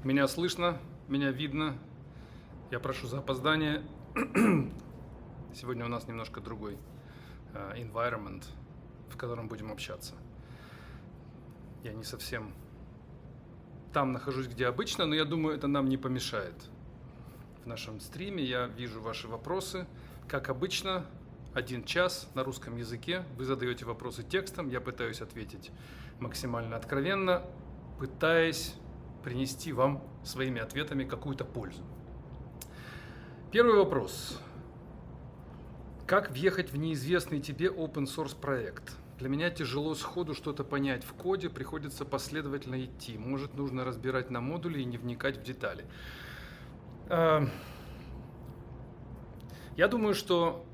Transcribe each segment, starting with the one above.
Меня слышно, меня видно. Я прошу за опоздание. Сегодня у нас немножко другой environment, в котором будем общаться. Я не совсем там нахожусь, где обычно, но я думаю, это нам не помешает. В нашем стриме я вижу ваши вопросы. Как обычно, 1 час на русском языке. Вы задаете вопросы текстом, я пытаюсь ответить максимально откровенно, пытаясь принести вам своими ответами какую-то пользу. Первый вопрос. Как въехать в неизвестный тебе open source проект? Для меня тяжело сходу что-то понять в коде, приходится последовательно идти. Может, нужно разбирать на модули и не вникать в детали. Я думаю, что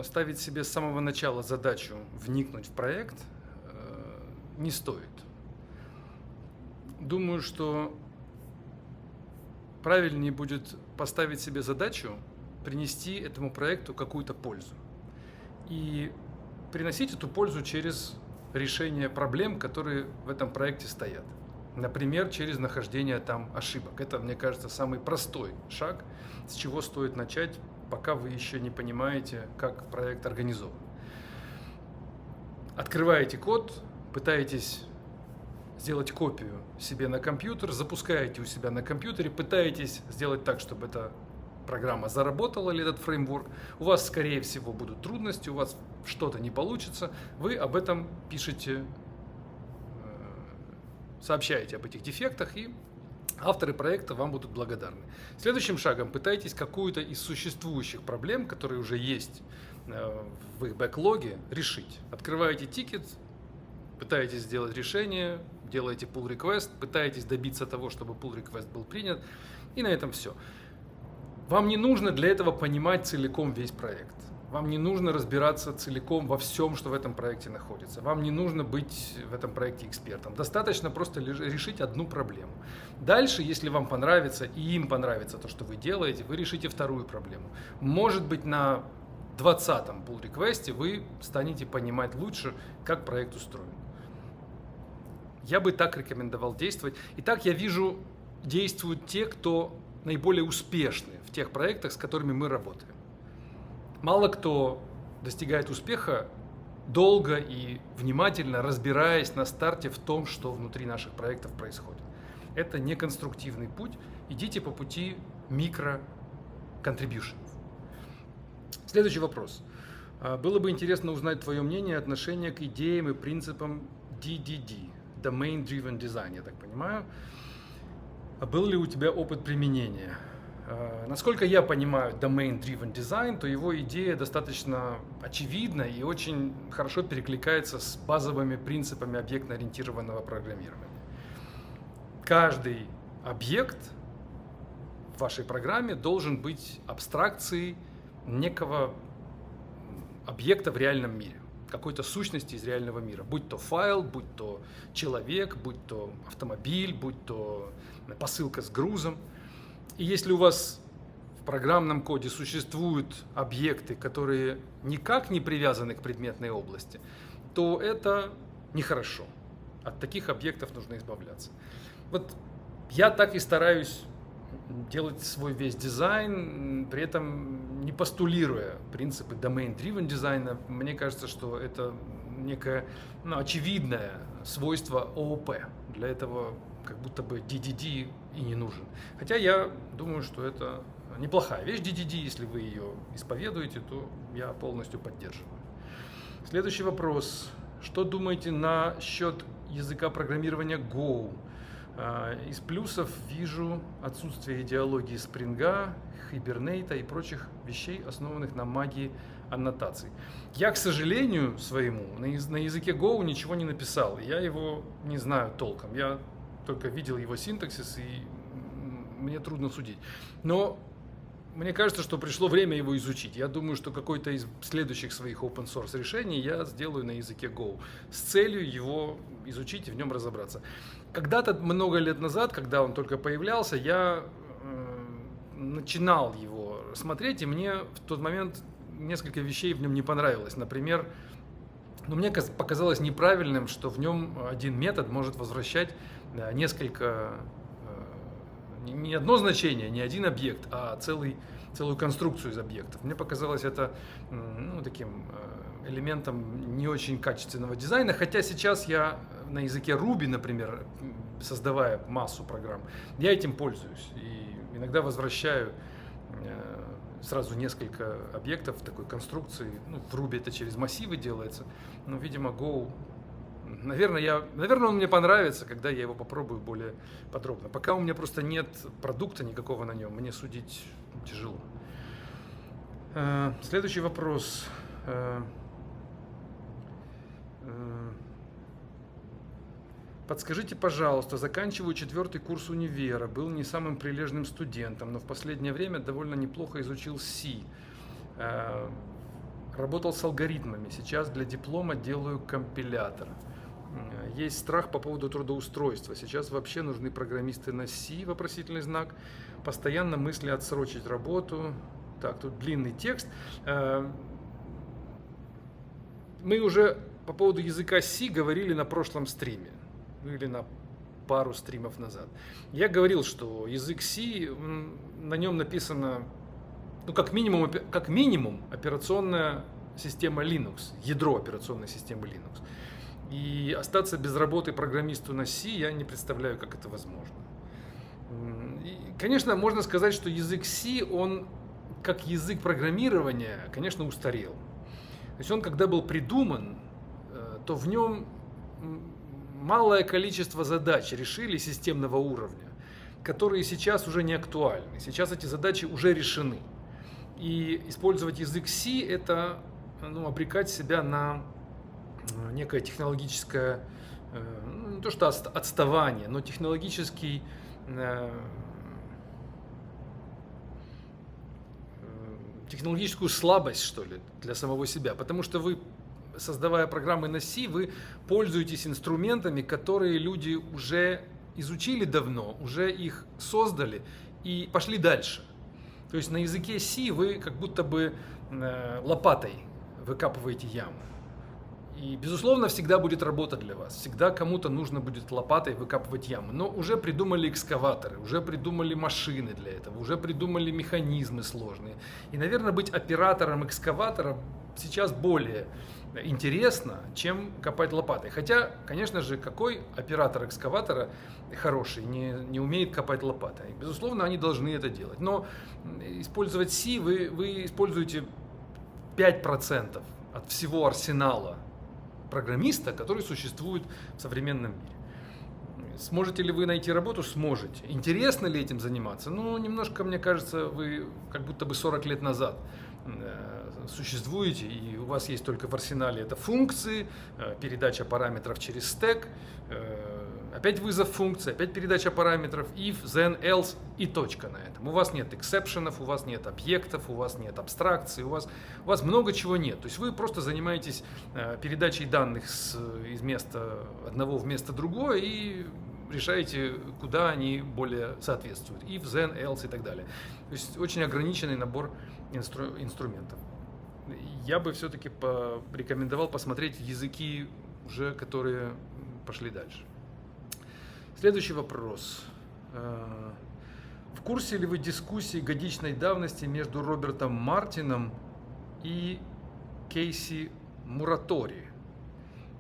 ставить себе с самого начала задачу вникнуть в проект не стоит. Думаю, что правильнее будет поставить себе задачу принести этому проекту какую-то пользу. И приносить эту пользу через решение проблем, которые в этом проекте стоят. Например, через нахождение там ошибок. Это, мне кажется, самый простой шаг, с чего стоит начать, пока вы еще не понимаете, как проект организован. Открываете код, пытаетесь сделать копию себе на компьютер, запускаете у себя на компьютере, пытаетесь сделать так, чтобы эта программа заработала или этот фреймворк. У вас, скорее всего, будут трудности, у вас что-то не получится. Вы об этом пишете, сообщаете об этих дефектах, и авторы проекта вам будут благодарны. Следующим шагом пытайтесь какую-то из существующих проблем, которые уже есть в их бэклоге, решить. Открываете тикет, пытаетесь сделать решение, делаете pull request, пытаетесь добиться того, чтобы pull request был принят, и на этом все. Вам не нужно для этого понимать целиком весь проект. Вам не нужно разбираться целиком во всем, что в этом проекте находится. Вам не нужно быть в этом проекте экспертом. Достаточно просто решить одну проблему. Дальше, если вам понравится и им понравится то, что вы делаете, вы решите вторую проблему. Может быть, на 20-м pull request вы станете понимать лучше, как проект устроен. Я бы так рекомендовал действовать. И так я вижу, действуют те, кто наиболее успешны в тех проектах, с которыми мы работаем. Мало кто достигает успеха, долго и внимательно разбираясь на старте в том, что внутри наших проектов происходит. Это не конструктивный путь. Идите по пути микро-контрибьюшенов. Следующий вопрос. Было бы интересно узнать твое мнение, отношение к идеям и принципам DDD, Domain Driven Design, я так понимаю. Был ли у тебя опыт применения? Насколько я понимаю Domain Driven Design, то его идея достаточно очевидна и очень хорошо перекликается с базовыми принципами объектно-ориентированного программирования. Каждый объект в вашей программе должен быть абстракцией некого объекта в реальном мире, какой-то сущности из реального мира, будь то файл, будь то человек, будь то автомобиль, будь то посылка с грузом. И если у вас в программном коде существуют объекты, которые никак не привязаны к предметной области, то это нехорошо. От таких объектов нужно избавляться. Вот я так и стараюсь делать свой весь дизайн, при этом не постулируя принципы domain-driven дизайна. Мне кажется, что это некое очевидное свойство ООП. Для этого как будто бы DDD и не нужен. Хотя я думаю, что это неплохая вещь DDD. Если вы ее исповедуете, то я полностью поддерживаю. Следующий вопрос. Что думаете насчет языка программирования Go? Из плюсов вижу отсутствие идеологии спринга, хибернейта и прочих вещей, основанных на магии аннотаций. Я, к сожалению своему, на языке Go ничего не написал. Я его не знаю толком. Я только видел его синтаксис, и мне трудно судить. Но мне кажется, что пришло время его изучить. Я думаю, что какой-то из следующих своих open source решений я сделаю на языке Go с целью его изучить и в нем разобраться. Когда-то, много лет назад, когда он только появлялся, я начинал его смотреть, и мне в тот момент несколько вещей в нем не понравилось. Например, мне показалось неправильным, что в нем один метод может возвращать несколько, не одно значение, не один объект, а целую конструкцию из объектов. Мне показалось это таким элементом не очень качественного дизайна, хотя сейчас я на языке Ruby, например, создавая массу программ, я этим пользуюсь и иногда возвращаю сразу несколько объектов в такой конструкции. В Ruby это через массивы делается, но, видимо, Go, наверное, он мне понравится, когда я его попробую более подробно. Пока у меня просто нет продукта никакого на нем, мне судить тяжело. Следующий вопрос. Подскажите, пожалуйста, заканчиваю 4-й курс универа, был не самым прилежным студентом, но в последнее время довольно неплохо изучил C. Работал с алгоритмами, сейчас для диплома делаю компилятор. Есть страх по поводу трудоустройства, сейчас вообще нужны программисты на C, вопросительный знак, постоянно мысли отсрочить работу. Так, тут длинный текст. Мы уже по поводу языка C говорили на прошлом стриме. Или на пару стримов назад. Я говорил, что язык C, на нем написано, как минимум операционная система Linux, ядро операционной системы Linux. И остаться без работы программисту на C я не представляю, как это возможно. И, конечно, можно сказать, что язык C, он как язык программирования, конечно, устарел. То есть он, когда был придуман, то в нем малое количество задач решили системного уровня, которые сейчас уже не актуальны. Сейчас эти задачи уже решены. И использовать язык C – это обрекать себя на некое технологическое, не то что отставание, но технологическую слабость, что ли, для самого себя. Потому что вы, создавая программы на C, вы пользуетесь инструментами, которые люди уже изучили давно, уже их создали и пошли дальше. То есть на языке C вы как будто бы лопатой выкапываете яму. И, безусловно, всегда будет работа для вас. Всегда кому-то нужно будет лопатой выкапывать яму. Но уже придумали экскаваторы, уже придумали машины для этого, уже придумали механизмы сложные. И, наверное, быть оператором экскаватора сейчас более интересно, чем копать лопатой. Хотя, конечно же, какой оператор экскаватора хороший не умеет копать лопатой? Безусловно, они должны это делать. Но использовать C вы используете 5% от всего арсенала программиста, который существует в современном мире. Сможете ли вы найти работу? Сможете. Интересно ли этим заниматься? Немножко, мне кажется, вы как будто бы 40 лет назад существуете, и у вас есть только в арсенале это функции, передача параметров через стек, опять вызов функции, опять передача параметров, if, then, else и точка на этом. У вас нет эксепшенов, у вас нет объектов, у вас нет абстракций, у вас много чего нет. То есть вы просто занимаетесь передачей данных из места одного в место другое и решаете, куда они более соответствуют. If, then, else и так далее. То есть очень ограниченный набор инструментов. Я бы все-таки порекомендовал посмотреть языки, уже которые пошли дальше. Следующий вопрос. В курсе ли вы дискуссии годичной давности между Робертом Мартином и Кейси Муратори?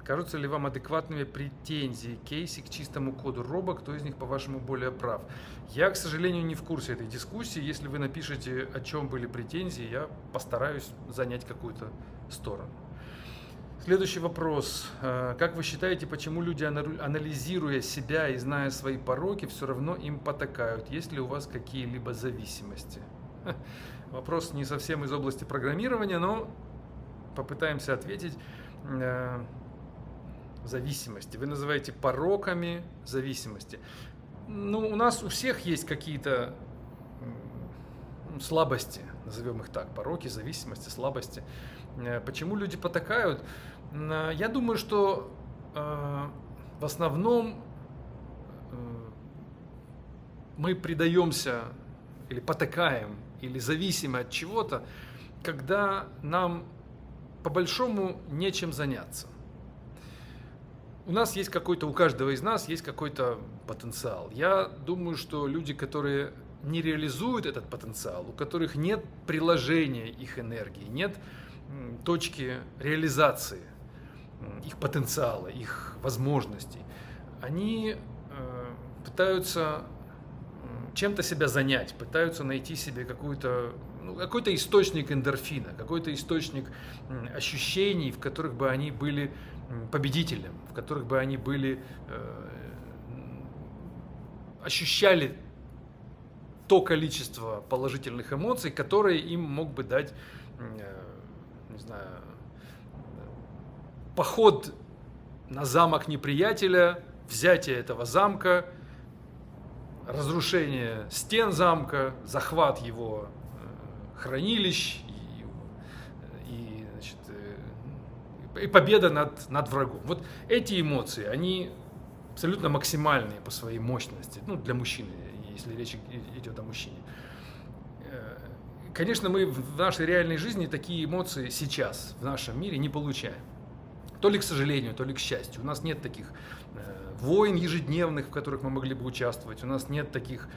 Кажутся ли вам адекватными претензии Кейси к чистому коду Роба? Кто из них, по-вашему, более прав? Я, к сожалению, не в курсе этой дискуссии. Если вы напишете, о чем были претензии, я постараюсь занять какую-то сторону. Следующий вопрос. Как вы считаете, почему люди, анализируя себя и зная свои пороки, все равно им потакают? Есть ли у вас какие-либо зависимости? Вопрос не совсем из области программирования, но попытаемся ответить. Зависимости. Вы называете пороками зависимости. У нас у всех есть какие-то слабости, назовем их так, пороки, зависимости, слабости. Почему люди потакают? Я думаю, что в основном мы предаемся или потакаем, или зависимы от чего-то, когда нам по большому нечем заняться. У нас есть какой-то, у каждого из нас есть какой-то потенциал. Я думаю, что люди, которые не реализуют этот потенциал, у которых нет приложения их энергии, нет точки реализации их потенциала, их возможностей, они пытаются чем-то себя занять, пытаются найти себе какой-то источник эндорфина, какой-то источник ощущений, в которых бы они были победителем, в которых бы они были, ощущали то количество положительных эмоций, которые им мог бы дать, не знаю, поход на замок неприятеля, взятие этого замка, разрушение стен замка, захват его хранилищ и победа над врагом. Вот эти эмоции, они абсолютно максимальные по своей мощности, для мужчины, если речь идет о мужчине. Конечно, мы в нашей реальной жизни такие эмоции сейчас, в нашем мире, не получаем. То ли к сожалению, то ли к счастью. У нас нет таких войн ежедневных, в которых мы могли бы участвовать. У нас нет таких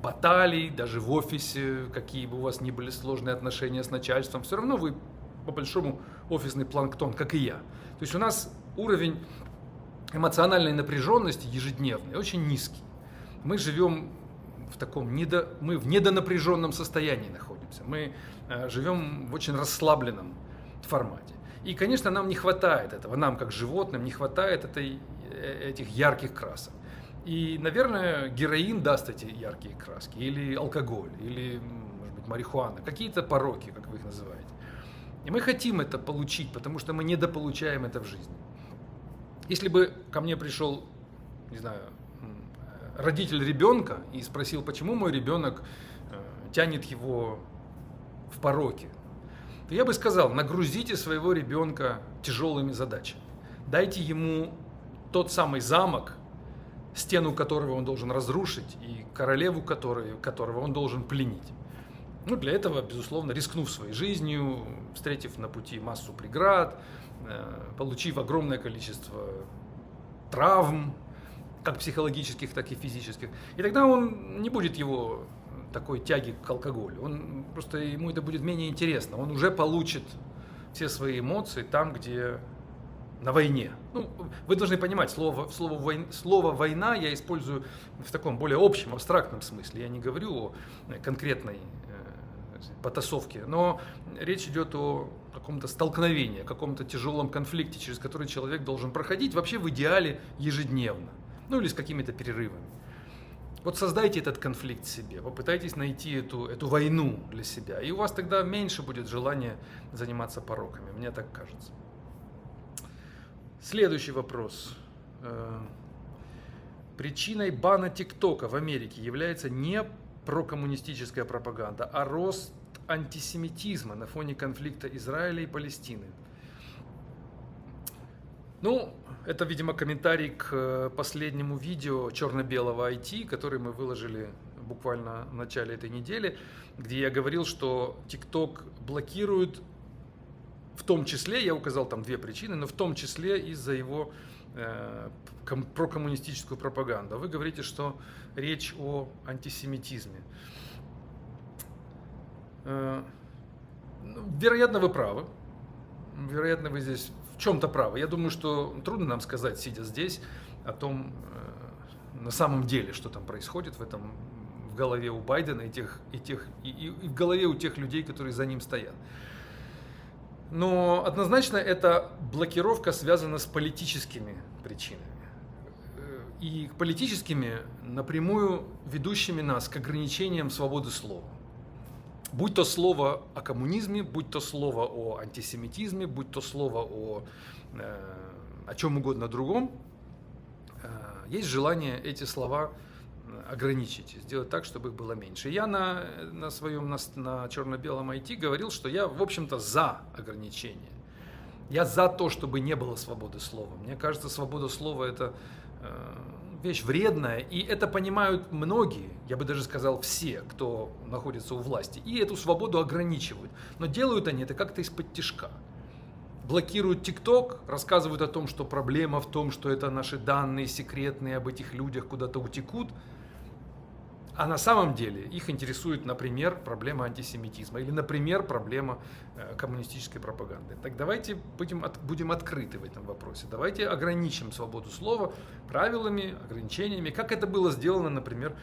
баталий, даже в офисе, какие бы у вас ни были сложные отношения с начальством. Все равно вы, по большому, офисный планктон, как и я. То есть у нас уровень эмоциональной напряженности ежедневный очень низкий. Мы живем мы в недонапряженном состоянии находимся. Мы живем в очень расслабленном формате. И, конечно, нам не хватает этого, нам как животным не хватает этих ярких красок. И, наверное, героин даст эти яркие краски, или алкоголь, или, может быть, марихуана, какие-то пороки, как вы их называете. И мы хотим это получить, потому что мы недополучаем это в жизни. Если бы ко мне пришел, не знаю, родитель ребенка и спросил, почему мой ребенок тянет его в пороки, то я бы сказал, нагрузите своего ребенка тяжелыми задачами. Дайте ему тот самый замок, стену которого он должен разрушить, и королеву которого он должен пленить. Для этого, безусловно, рискнув своей жизнью, встретив на пути массу преград, получив огромное количество травм, как психологических, так и физических. И тогда он не будет его такой тяги к алкоголю. Ему это будет менее интересно. Он уже получит все свои эмоции там, где на войне. Вы должны понимать, слово «война» я использую в таком более общем, абстрактном смысле. Я не говорю о конкретной потасовке, но речь идет о каком-то столкновении, о каком-то тяжелом конфликте, через который человек должен проходить вообще в идеале ежедневно, или с какими-то перерывами. Вот создайте этот конфликт в себе, попытайтесь найти эту войну для себя, и у вас тогда меньше будет желания заниматься пороками, мне так кажется. Следующий вопрос. Причиной бана ТикТока в Америке является не прокоммунистическая пропаганда, а рост антисемитизма на фоне конфликта Израиля и Палестины. Это, видимо, комментарий к последнему видео черно-белого IT, который мы выложили буквально в начале этой недели, где я говорил, что TikTok блокирует, в том числе, я указал там две причины, но в том числе из-за его прокоммунистическую пропаганду. Вы говорите, что речь о антисемитизме. Вероятно, вы правы. Вероятно, вы здесь в чем-то правы. Я думаю, что трудно нам сказать, сидя здесь, о том, на самом деле, что там происходит в голове у Байдена и в голове у тех людей, которые за ним стоят. Но однозначно эта блокировка связана с политическими причинами. И политическими, напрямую ведущими нас к ограничениям свободы слова. Будь то слово о коммунизме, будь то слово о антисемитизме, будь то слово о чем угодно другом, есть желание эти слова ограничить, сделать так, чтобы их было меньше. Я на черно-белом IT говорил, что я, в общем-то, за ограничения. Я за то, чтобы не было свободы слова. Мне кажется, свобода слова – это вещь вредная, и это понимают многие, я бы даже сказал все, кто находится у власти, и эту свободу ограничивают. Но делают они это как-то из-под тишка. Блокируют ТикТок, рассказывают о том, что проблема в том, что это наши данные секретные об этих людях куда-то утекут. А на самом деле их интересует, например, проблема антисемитизма или, например, проблема коммунистической пропаганды. Так давайте будем открыты в этом вопросе. Давайте ограничим свободу слова правилами, ограничениями, как это было сделано, например,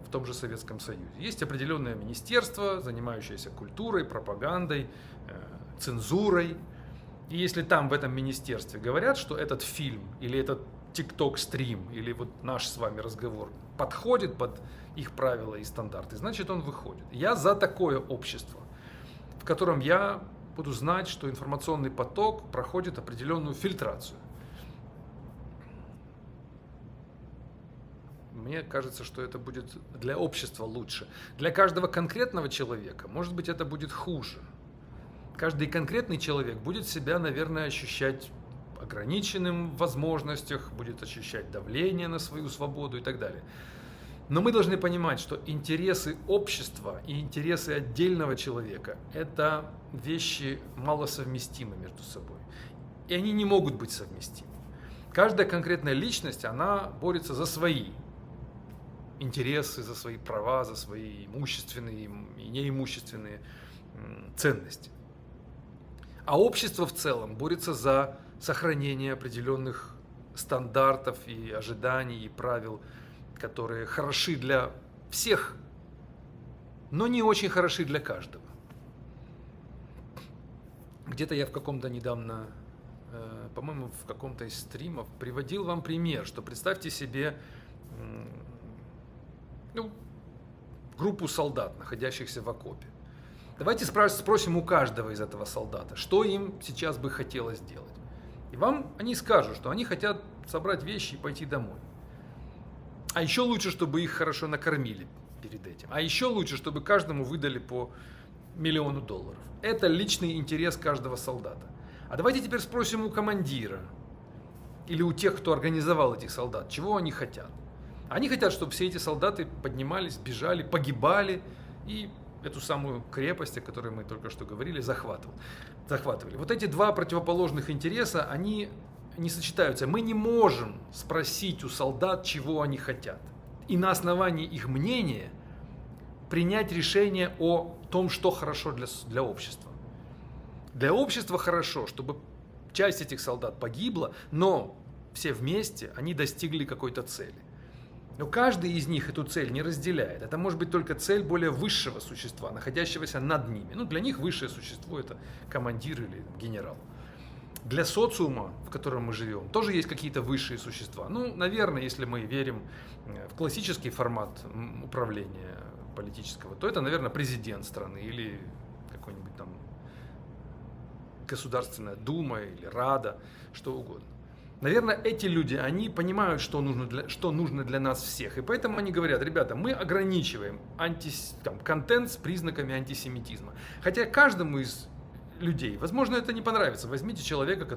в том же Советском Союзе. Есть определенное министерство, занимающееся культурой, пропагандой, цензурой. И если там в этом министерстве говорят, что этот фильм или этот ТикТок-стрим или вот наш с вами разговор подходит под их правила и стандарты, значит он выходит. Я за такое общество, в котором я буду знать, что информационный поток проходит определенную фильтрацию. Мне кажется, что это будет для общества лучше. Для каждого конкретного человека, может быть, это будет хуже. Каждый конкретный человек будет себя, наверное, ощущать ограниченным в возможностях, будет ощущать давление на свою свободу и так далее. Но мы должны понимать, что интересы общества и интересы отдельного человека – это вещи малосовместимы между собой. И они не могут быть совместимы. Каждая конкретная личность, она борется за свои интересы, за свои права, за свои имущественные и неимущественные ценности. А общество в целом борется за сохранение определенных стандартов и ожиданий и правил, которые хороши для всех, но не очень хороши для каждого. Где-то я в каком-то недавно, по-моему, в каком-то из стримов приводил вам пример, что представьте себе группу солдат, находящихся в окопе. Давайте спросим у каждого из этого солдата, что им сейчас бы хотелось сделать. И вам они скажут, что они хотят собрать вещи и пойти домой. А еще лучше, чтобы их хорошо накормили перед этим. А еще лучше, чтобы каждому выдали по $1 миллион. Это личный интерес каждого солдата. А давайте теперь спросим у командира или у тех, кто организовал этих солдат, чего они хотят. Они хотят, чтобы все эти солдаты поднимались, бежали, погибали и эту самую крепость, о которой мы только что говорили, захватывали. Вот эти два противоположных интереса, они не сочетаются. Мы не можем спросить у солдат, чего они хотят. И на основании их мнения принять решение о том, что хорошо для общества. Для общества хорошо, чтобы часть этих солдат погибла, но все вместе они достигли какой-то цели. Но каждый из них эту цель не разделяет. Это может быть только цель более высшего существа, находящегося над ними. Для них высшее существо – это командир или генерал. Для социума, в котором мы живем, тоже есть какие-то высшие существа. Наверное, если мы верим в классический формат управления политического, то это, наверное, президент страны или какой-нибудь там Государственная Дума или Рада, что угодно. Наверное, эти люди, они понимают, что нужно для нас всех. И поэтому они говорят: ребята, мы ограничиваем контент с признаками антисемитизма. Хотя каждому из людей, возможно, это не понравится. Возьмите человека,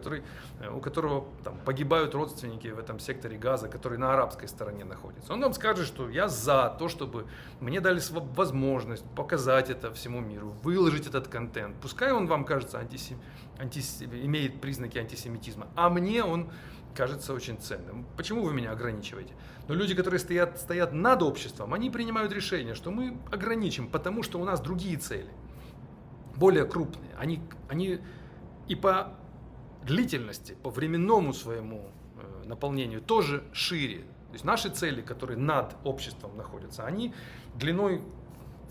у которого погибают родственники в этом секторе Газа, который на арабской стороне находится. Он вам скажет, что я за то, чтобы мне дали возможность показать это всему миру, выложить этот контент. Пускай он вам кажется имеет признаки антисемитизма, а мне он кажется очень ценным. Почему вы меня ограничиваете? Но люди, которые стоят над обществом, они принимают решение, что мы ограничим, потому что у нас другие цели, более крупные. Они и по длительности, по временному своему наполнению тоже шире. То есть наши цели, которые над обществом находятся, они длиной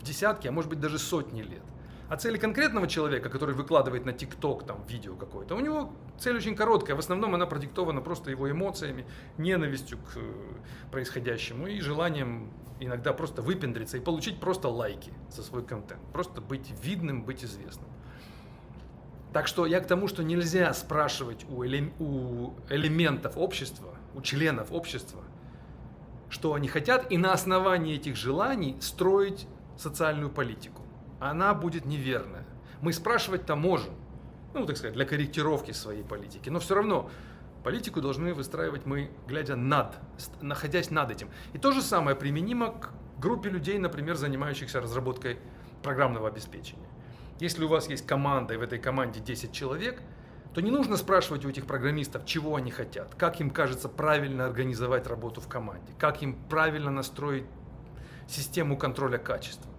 в десятки, а может быть даже сотни лет. А цели конкретного человека, который выкладывает на ТикТок видео какое-то, у него цель очень короткая. В основном она продиктована просто его эмоциями, ненавистью к происходящему и желанием иногда просто выпендриться и получить просто лайки за свой контент. Просто быть видным, быть известным. Так что я к тому, что нельзя спрашивать у элементов общества, у членов общества, что они хотят, и на основании этих желаний строить социальную политику. Она будет неверная. Мы спрашивать-то можем, так сказать, для корректировки своей политики, но все равно Политику должны выстраивать мы, находясь над этим. И то же самое применимо к группе людей, например, занимающихся разработкой программного обеспечения. Если у вас есть команда, и в этой команде 10 человек, то не нужно спрашивать у этих программистов, чего они хотят, как им кажется правильно организовать работу в команде, как им правильно настроить систему контроля качества.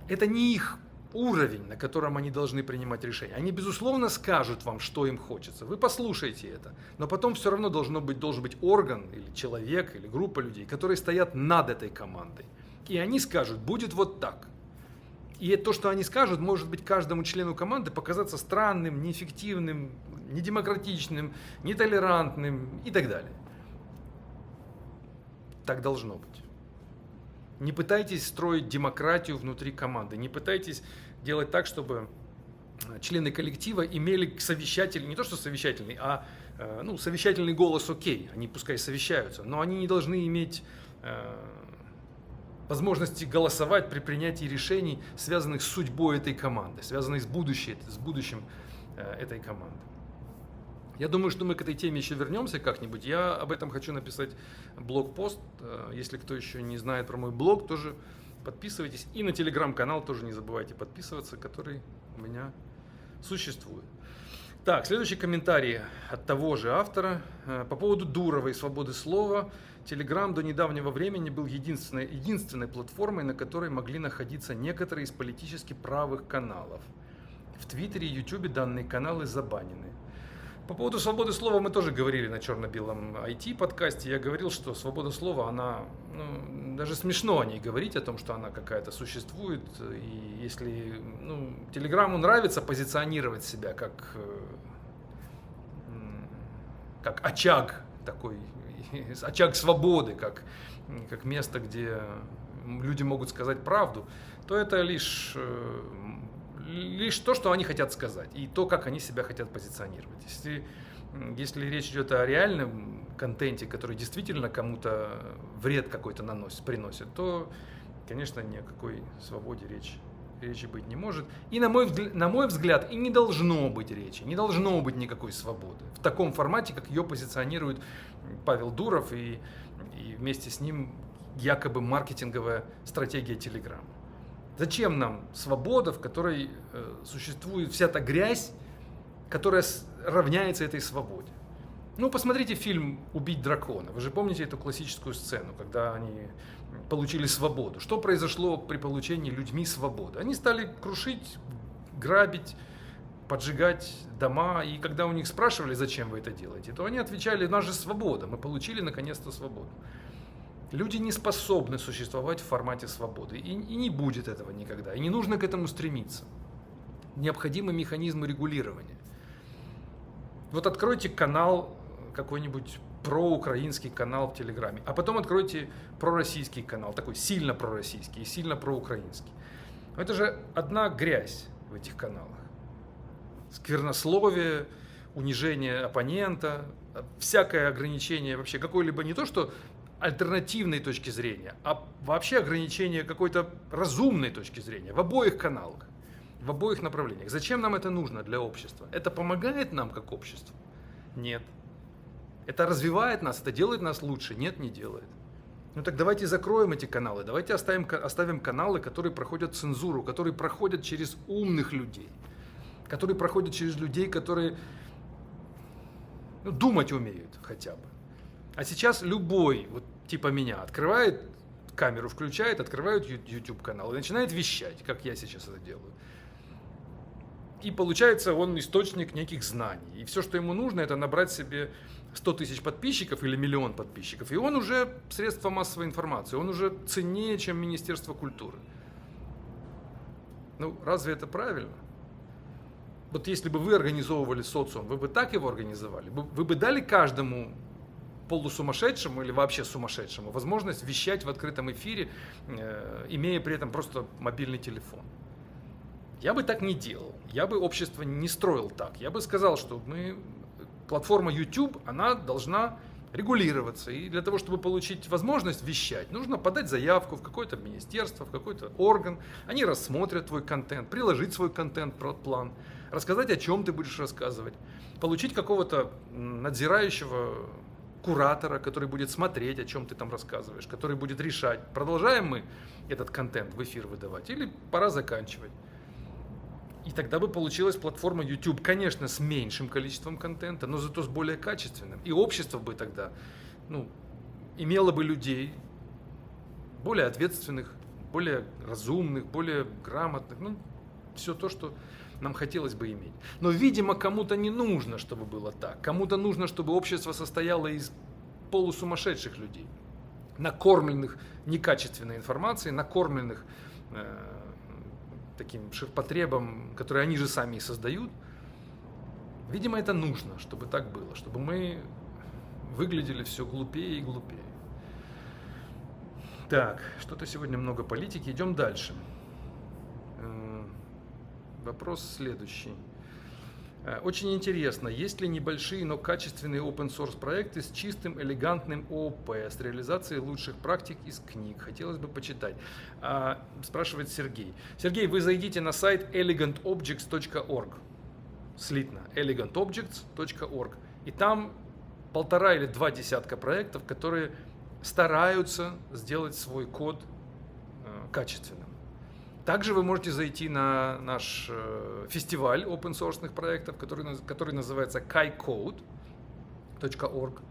Это не их уровень, на котором они должны принимать решения. Они, безусловно, скажут вам, что им хочется. Вы послушаете это. Но потом все равно должен быть орган, или человек, или группа людей, которые стоят над этой командой. И они скажут, будет вот так. И то, что они скажут, может быть каждому члену команды показаться странным, неэффективным, недемократичным, нетолерантным и так далее. Так должно быть. Не пытайтесь строить демократию внутри команды, не пытайтесь делать так, чтобы члены коллектива имели совещательный, не то что совещательный, а совещательный голос окей, они пускай совещаются, но они не должны иметь возможности голосовать при принятии решений, связанных с судьбой этой команды, связанных с будущим этой команды. Я думаю, что мы к этой теме еще вернемся как-нибудь. Я об этом хочу написать блог-пост. Если кто еще не знает про мой блог, тоже подписывайтесь. И на телеграм-канал тоже не забывайте подписываться, который у меня существует. Так, следующий комментарий от того же автора. По поводу Дурова и свободы слова. Телеграм до недавнего времени был единственной платформой, на которой могли находиться некоторые из политически правых каналов. В Твиттере и Ютубе данные каналы забанены. По поводу свободы слова мы тоже говорили на черно-белом IT-подкасте. Я говорил, что свобода слова, она, даже смешно о ней говорить, о том, что она какая-то существует. И если Телеграму нравится позиционировать себя как очаг такой, очаг свободы, как место, где люди могут сказать правду, то это лишь то, что они хотят сказать, и то, как они себя хотят позиционировать. Если речь идет о реальном контенте, который действительно кому-то вред какой-то приносит, то, конечно, ни о какой свободе речи быть не может. И на мой взгляд, и не должно быть речи, не должно быть никакой свободы. В таком формате, как ее позиционирует Павел Дуров и вместе с ним якобы маркетинговая стратегия Телеграма. Зачем нам свобода, в которой существует вся та грязь, которая равняется этой свободе? Посмотрите фильм «Убить дракона». Вы же помните эту классическую сцену, когда они получили свободу. Что произошло при получении людьми свободы? Они стали крушить, грабить, поджигать дома. И когда у них спрашивали, зачем вы это делаете, то они отвечали, у нас же свобода, мы получили наконец-то свободу. Люди не способны существовать в формате свободы, и не будет этого никогда, и не нужно к этому стремиться. Необходимы механизмы регулирования. Вот откройте канал, какой-нибудь проукраинский канал в Телеграме, а потом откройте пророссийский канал, такой сильно пророссийский и сильно проукраинский. Это же одна грязь в этих каналах. Сквернословие, унижение оппонента, всякое ограничение вообще какой-либо не то что альтернативной точки зрения, а вообще ограничение какой-то разумной точки зрения в обоих каналах, в обоих направлениях. Зачем нам это нужно для общества? Это помогает нам как обществу? Нет. Это развивает нас, это делает нас лучше? Нет, не делает. Так давайте закроем эти каналы, давайте оставим каналы, которые проходят цензуру, которые проходят через умных людей, которые проходят через людей, которые думать умеют хотя бы. А сейчас любой, типа меня, открывает камеру, включает, открывает YouTube канал и начинает вещать, как я сейчас это делаю. И получается, он источник неких знаний. И все, что ему нужно, это набрать себе 100 тысяч подписчиков или 1 миллион подписчиков. И он уже средство массовой информации, он уже ценнее, чем Министерство культуры. Разве это правильно? Если бы вы организовывали социум, вы бы так его организовали? Вы бы дали каждому полусумасшедшему или вообще сумасшедшему возможность вещать в открытом эфире, имея при этом просто мобильный телефон? Я бы так не делал. Я бы общество не строил так. Я бы сказал, что платформа YouTube, она должна регулироваться. И для того, чтобы получить возможность вещать, нужно подать заявку в какое-то министерство, в какой-то орган. Они рассмотрят твой контент, приложить свой контент-план. рассказать, о чем ты будешь рассказывать, получить какого-то надзирающего куратора, который будет смотреть, о чем ты там рассказываешь, который будет решать, продолжаем мы этот контент в эфир выдавать или пора заканчивать. И тогда бы получилась платформа YouTube, конечно, с меньшим количеством контента, но зато с более качественным. И общество бы тогда, имело бы людей более ответственных, более разумных, более грамотных, все то, что нам хотелось бы иметь. Но, видимо, кому-то не нужно, чтобы было так. Кому-то нужно, чтобы общество состояло из полусумасшедших людей, накормленных некачественной информацией, накормленных таким ширпотребом, который они же сами и создают. Видимо, это нужно, чтобы так было, чтобы мы выглядели все глупее и глупее. Так, что-то сегодня много политики. Идем дальше. Вопрос следующий. Очень интересно, есть ли небольшие, но качественные open source проекты с чистым, элегантным ООП, с реализацией лучших практик из книг? Хотелось бы почитать. Спрашивает Сергей. Сергей, вы зайдите на сайт elegantobjects.org. Слитно. elegantobjects.org. И там 1,5 или 2 десятка проектов, которые стараются сделать свой код качественным. Также вы можете зайти на наш фестиваль open-source проектов, который называется kaiCode.org.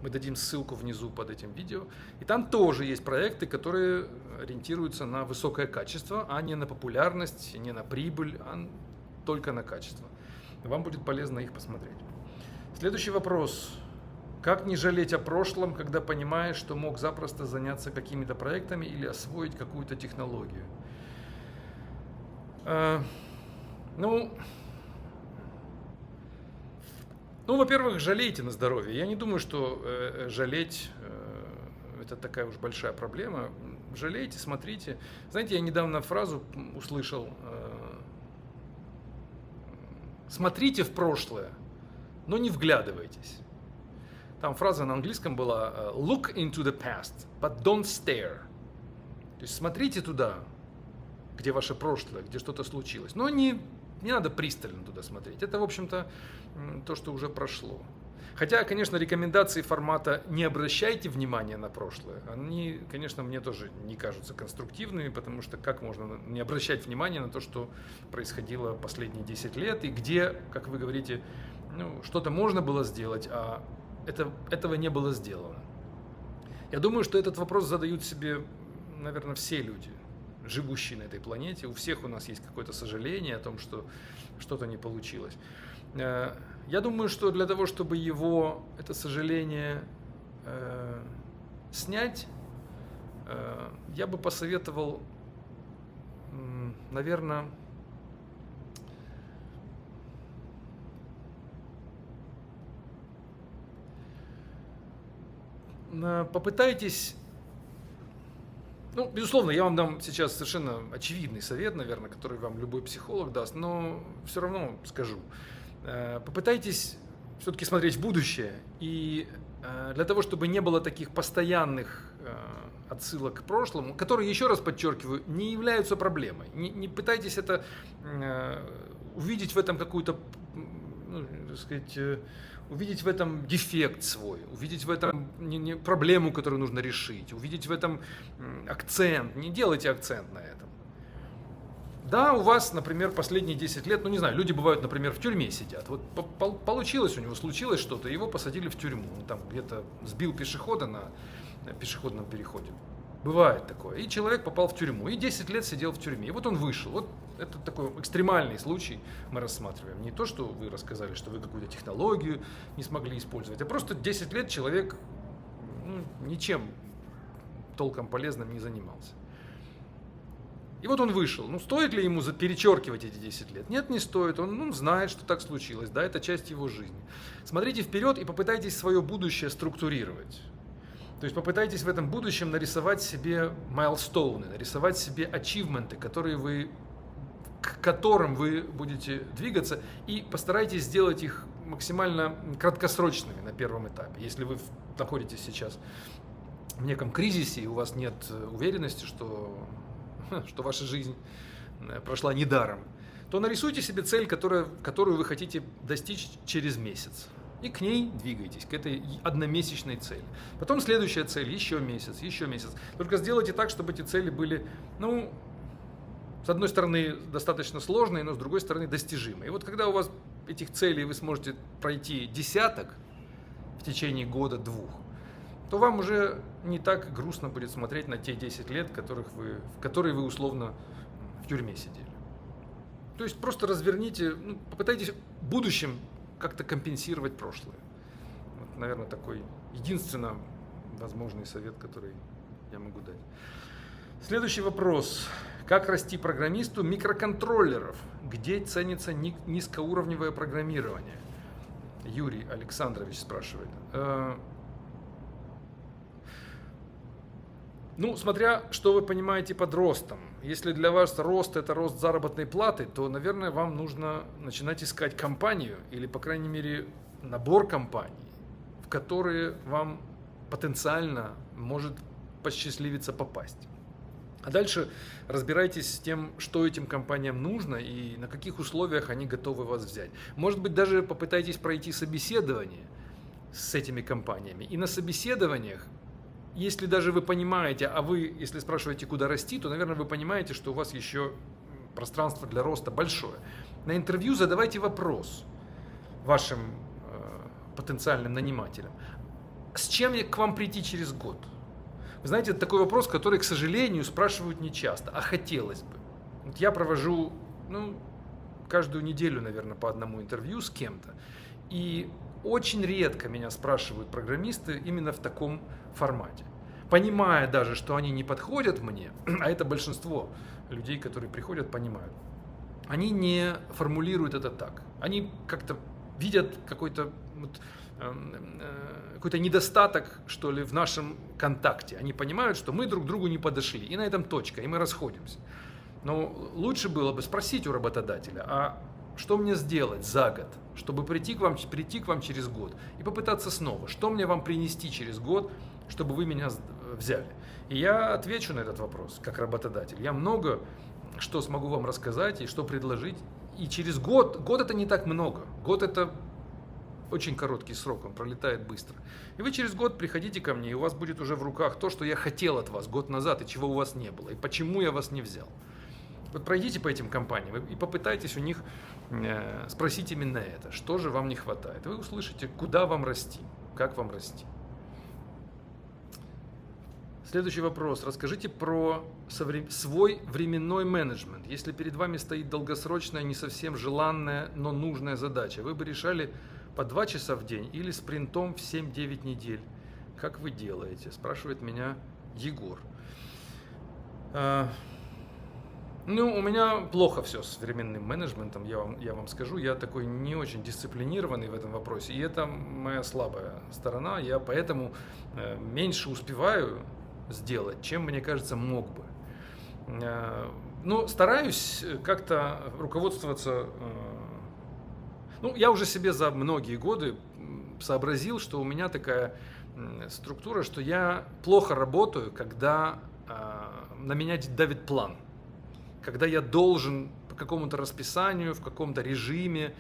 Мы дадим ссылку внизу под этим видео. И там тоже есть проекты, которые ориентируются на высокое качество, а не на популярность, не на прибыль, а только на качество. Вам будет полезно их посмотреть. Следующий вопрос. Как не жалеть о прошлом, когда понимаешь, что мог запросто заняться какими-то проектами или освоить какую-то технологию? Во-первых, жалейте на здоровье. Я не думаю, что жалеть это такая уж большая проблема. Жалейте, смотрите. Знаете, я недавно фразу услышал. Смотрите в прошлое, но не вглядывайтесь. Там фраза на английском была look into the past, but don't stare. То есть смотрите туда, где ваше прошлое, где что-то случилось. Но не надо пристально туда смотреть. Это, в общем-то, то, что уже прошло. Хотя, конечно, рекомендации формата «не обращайте внимания на прошлое», они, конечно, мне тоже не кажутся конструктивными, потому что как можно не обращать внимания на то, что происходило последние 10 лет, и где, как вы говорите, что-то можно было сделать, а этого не было сделано. Я думаю, что этот вопрос задают себе, наверное, все люди, живущие на этой планете. У всех у нас есть какое-то сожаление о том, что что-то не получилось. Я думаю, что для того, чтобы это сожаление снять, я бы посоветовал, наверное, попытайтесь, безусловно, я вам дам сейчас совершенно очевидный совет, наверное, который вам любой психолог даст, но все равно скажу. Попытайтесь все-таки смотреть в будущее, и для того, чтобы не было таких постоянных отсылок к прошлому, которые, еще раз подчеркиваю, не являются проблемой. Не пытайтесь это увидеть в этом какую-то, увидеть в этом дефект свой, увидеть в этом проблему, которую нужно решить, увидеть в этом акцент. Не делайте акцент на этом. Да, у вас, например, последние 10 лет, люди бывают, например, в тюрьме сидят. Вот получилось у него, случилось что-то, его посадили в тюрьму. Он там где-то сбил пешехода на пешеходном переходе. Бывает такое. И человек попал в тюрьму, и 10 лет сидел в тюрьме. И вот он вышел. Вот это такой экстремальный случай мы рассматриваем. Не то, что вы рассказали, что вы какую-то технологию не смогли использовать, а просто 10 лет человек ничем толком полезным не занимался. И вот он вышел. Стоит ли ему перечеркивать эти 10 лет? Нет, не стоит. Он знает, что так случилось. Да, это часть его жизни. Смотрите вперед и попытайтесь свое будущее структурировать. То есть попытайтесь в этом будущем нарисовать себе майлстоуны, нарисовать себе ачивменты, к которым вы будете двигаться, и постарайтесь сделать их максимально краткосрочными на первом этапе. Если вы находитесь сейчас в неком кризисе, и у вас нет уверенности, что ваша жизнь прошла недаром, то нарисуйте себе цель, которую вы хотите достичь через месяц. И к ней двигайтесь, к этой одномесячной цели. Потом следующая цель, еще месяц, еще месяц. Только сделайте так, чтобы эти цели были, ну, с одной стороны, достаточно сложные, но с другой стороны, достижимые. И вот когда у вас этих целей вы сможете пройти десяток в течение года-двух, то вам уже не так грустно будет смотреть на те 10 лет, в которые вы условно в тюрьме сидели. То есть просто разверните, ну, попытайтесь в будущем как-то компенсировать прошлое. Вот, наверное, такой единственно возможный совет, который я могу дать. Следующий вопрос. Как расти программисту микроконтроллеров? Где ценится низкоуровневое программирование? Юрий Александрович спрашивает. Ну, смотря, что вы понимаете под ростом. Если для вас рост – это рост заработной платы, то, наверное, вам нужно начинать искать компанию или, по крайней мере, набор компаний, в которые вам потенциально может посчастливиться попасть. А дальше разбирайтесь с тем, что этим компаниям нужно и на каких условиях они готовы вас взять. Может быть, даже попытайтесь пройти собеседование с этими компаниями. И на собеседованиях, если даже вы понимаете, а вы, если спрашиваете, куда расти, то, наверное, вы понимаете, что у вас еще пространство для роста большое. На интервью задавайте вопрос вашим потенциальным нанимателям. С чем к вам прийти через год? Вы знаете, это такой вопрос, который, к сожалению, спрашивают нечасто, а хотелось бы. Вот я провожу, каждую неделю, наверное, по одному интервью с кем-то. И очень редко меня спрашивают программисты именно в таком формате. Понимая даже, что они не подходят мне, а это большинство людей, которые приходят, понимают, они не формулируют это так. Они как-то видят какой-то недостаток, что ли, в нашем контакте. Они понимают, что мы друг другу не подошли, и на этом точка, и мы расходимся. Но лучше было бы спросить у работодателя, а что мне сделать за год, чтобы прийти к вам через год и попытаться снова, что мне вам принести через год, чтобы вы меня взяли. И я отвечу на этот вопрос, как работодатель. Я много что смогу вам рассказать и что предложить. И через год это не так много, год это очень короткий срок, он пролетает быстро. И вы через год приходите ко мне, и у вас будет уже в руках то, что я хотел от вас год назад, и чего у вас не было, и почему я вас не взял. Вот пройдите по этим компаниям и попытайтесь у них спросить именно это, что же вам не хватает. Вы услышите, куда вам расти, как вам расти. Следующий вопрос. Расскажите про свой временной менеджмент. Если перед вами стоит долгосрочная, не совсем желанная, но нужная задача, вы бы решали по 2 часа в день или спринтом в 7-9 недель. Как вы делаете? Спрашивает меня Егор. У меня плохо все с временным менеджментом, я вам скажу. Я такой не очень дисциплинированный в этом вопросе. И это моя слабая сторона. Я поэтому меньше успеваю сделать, чем, мне кажется, мог бы. Но стараюсь как-то руководствоваться. Я уже себе за многие годы сообразил, что у меня такая структура, что я плохо работаю, когда на меня давит план. Когда я должен по какому-то расписанию, в каком-то режиме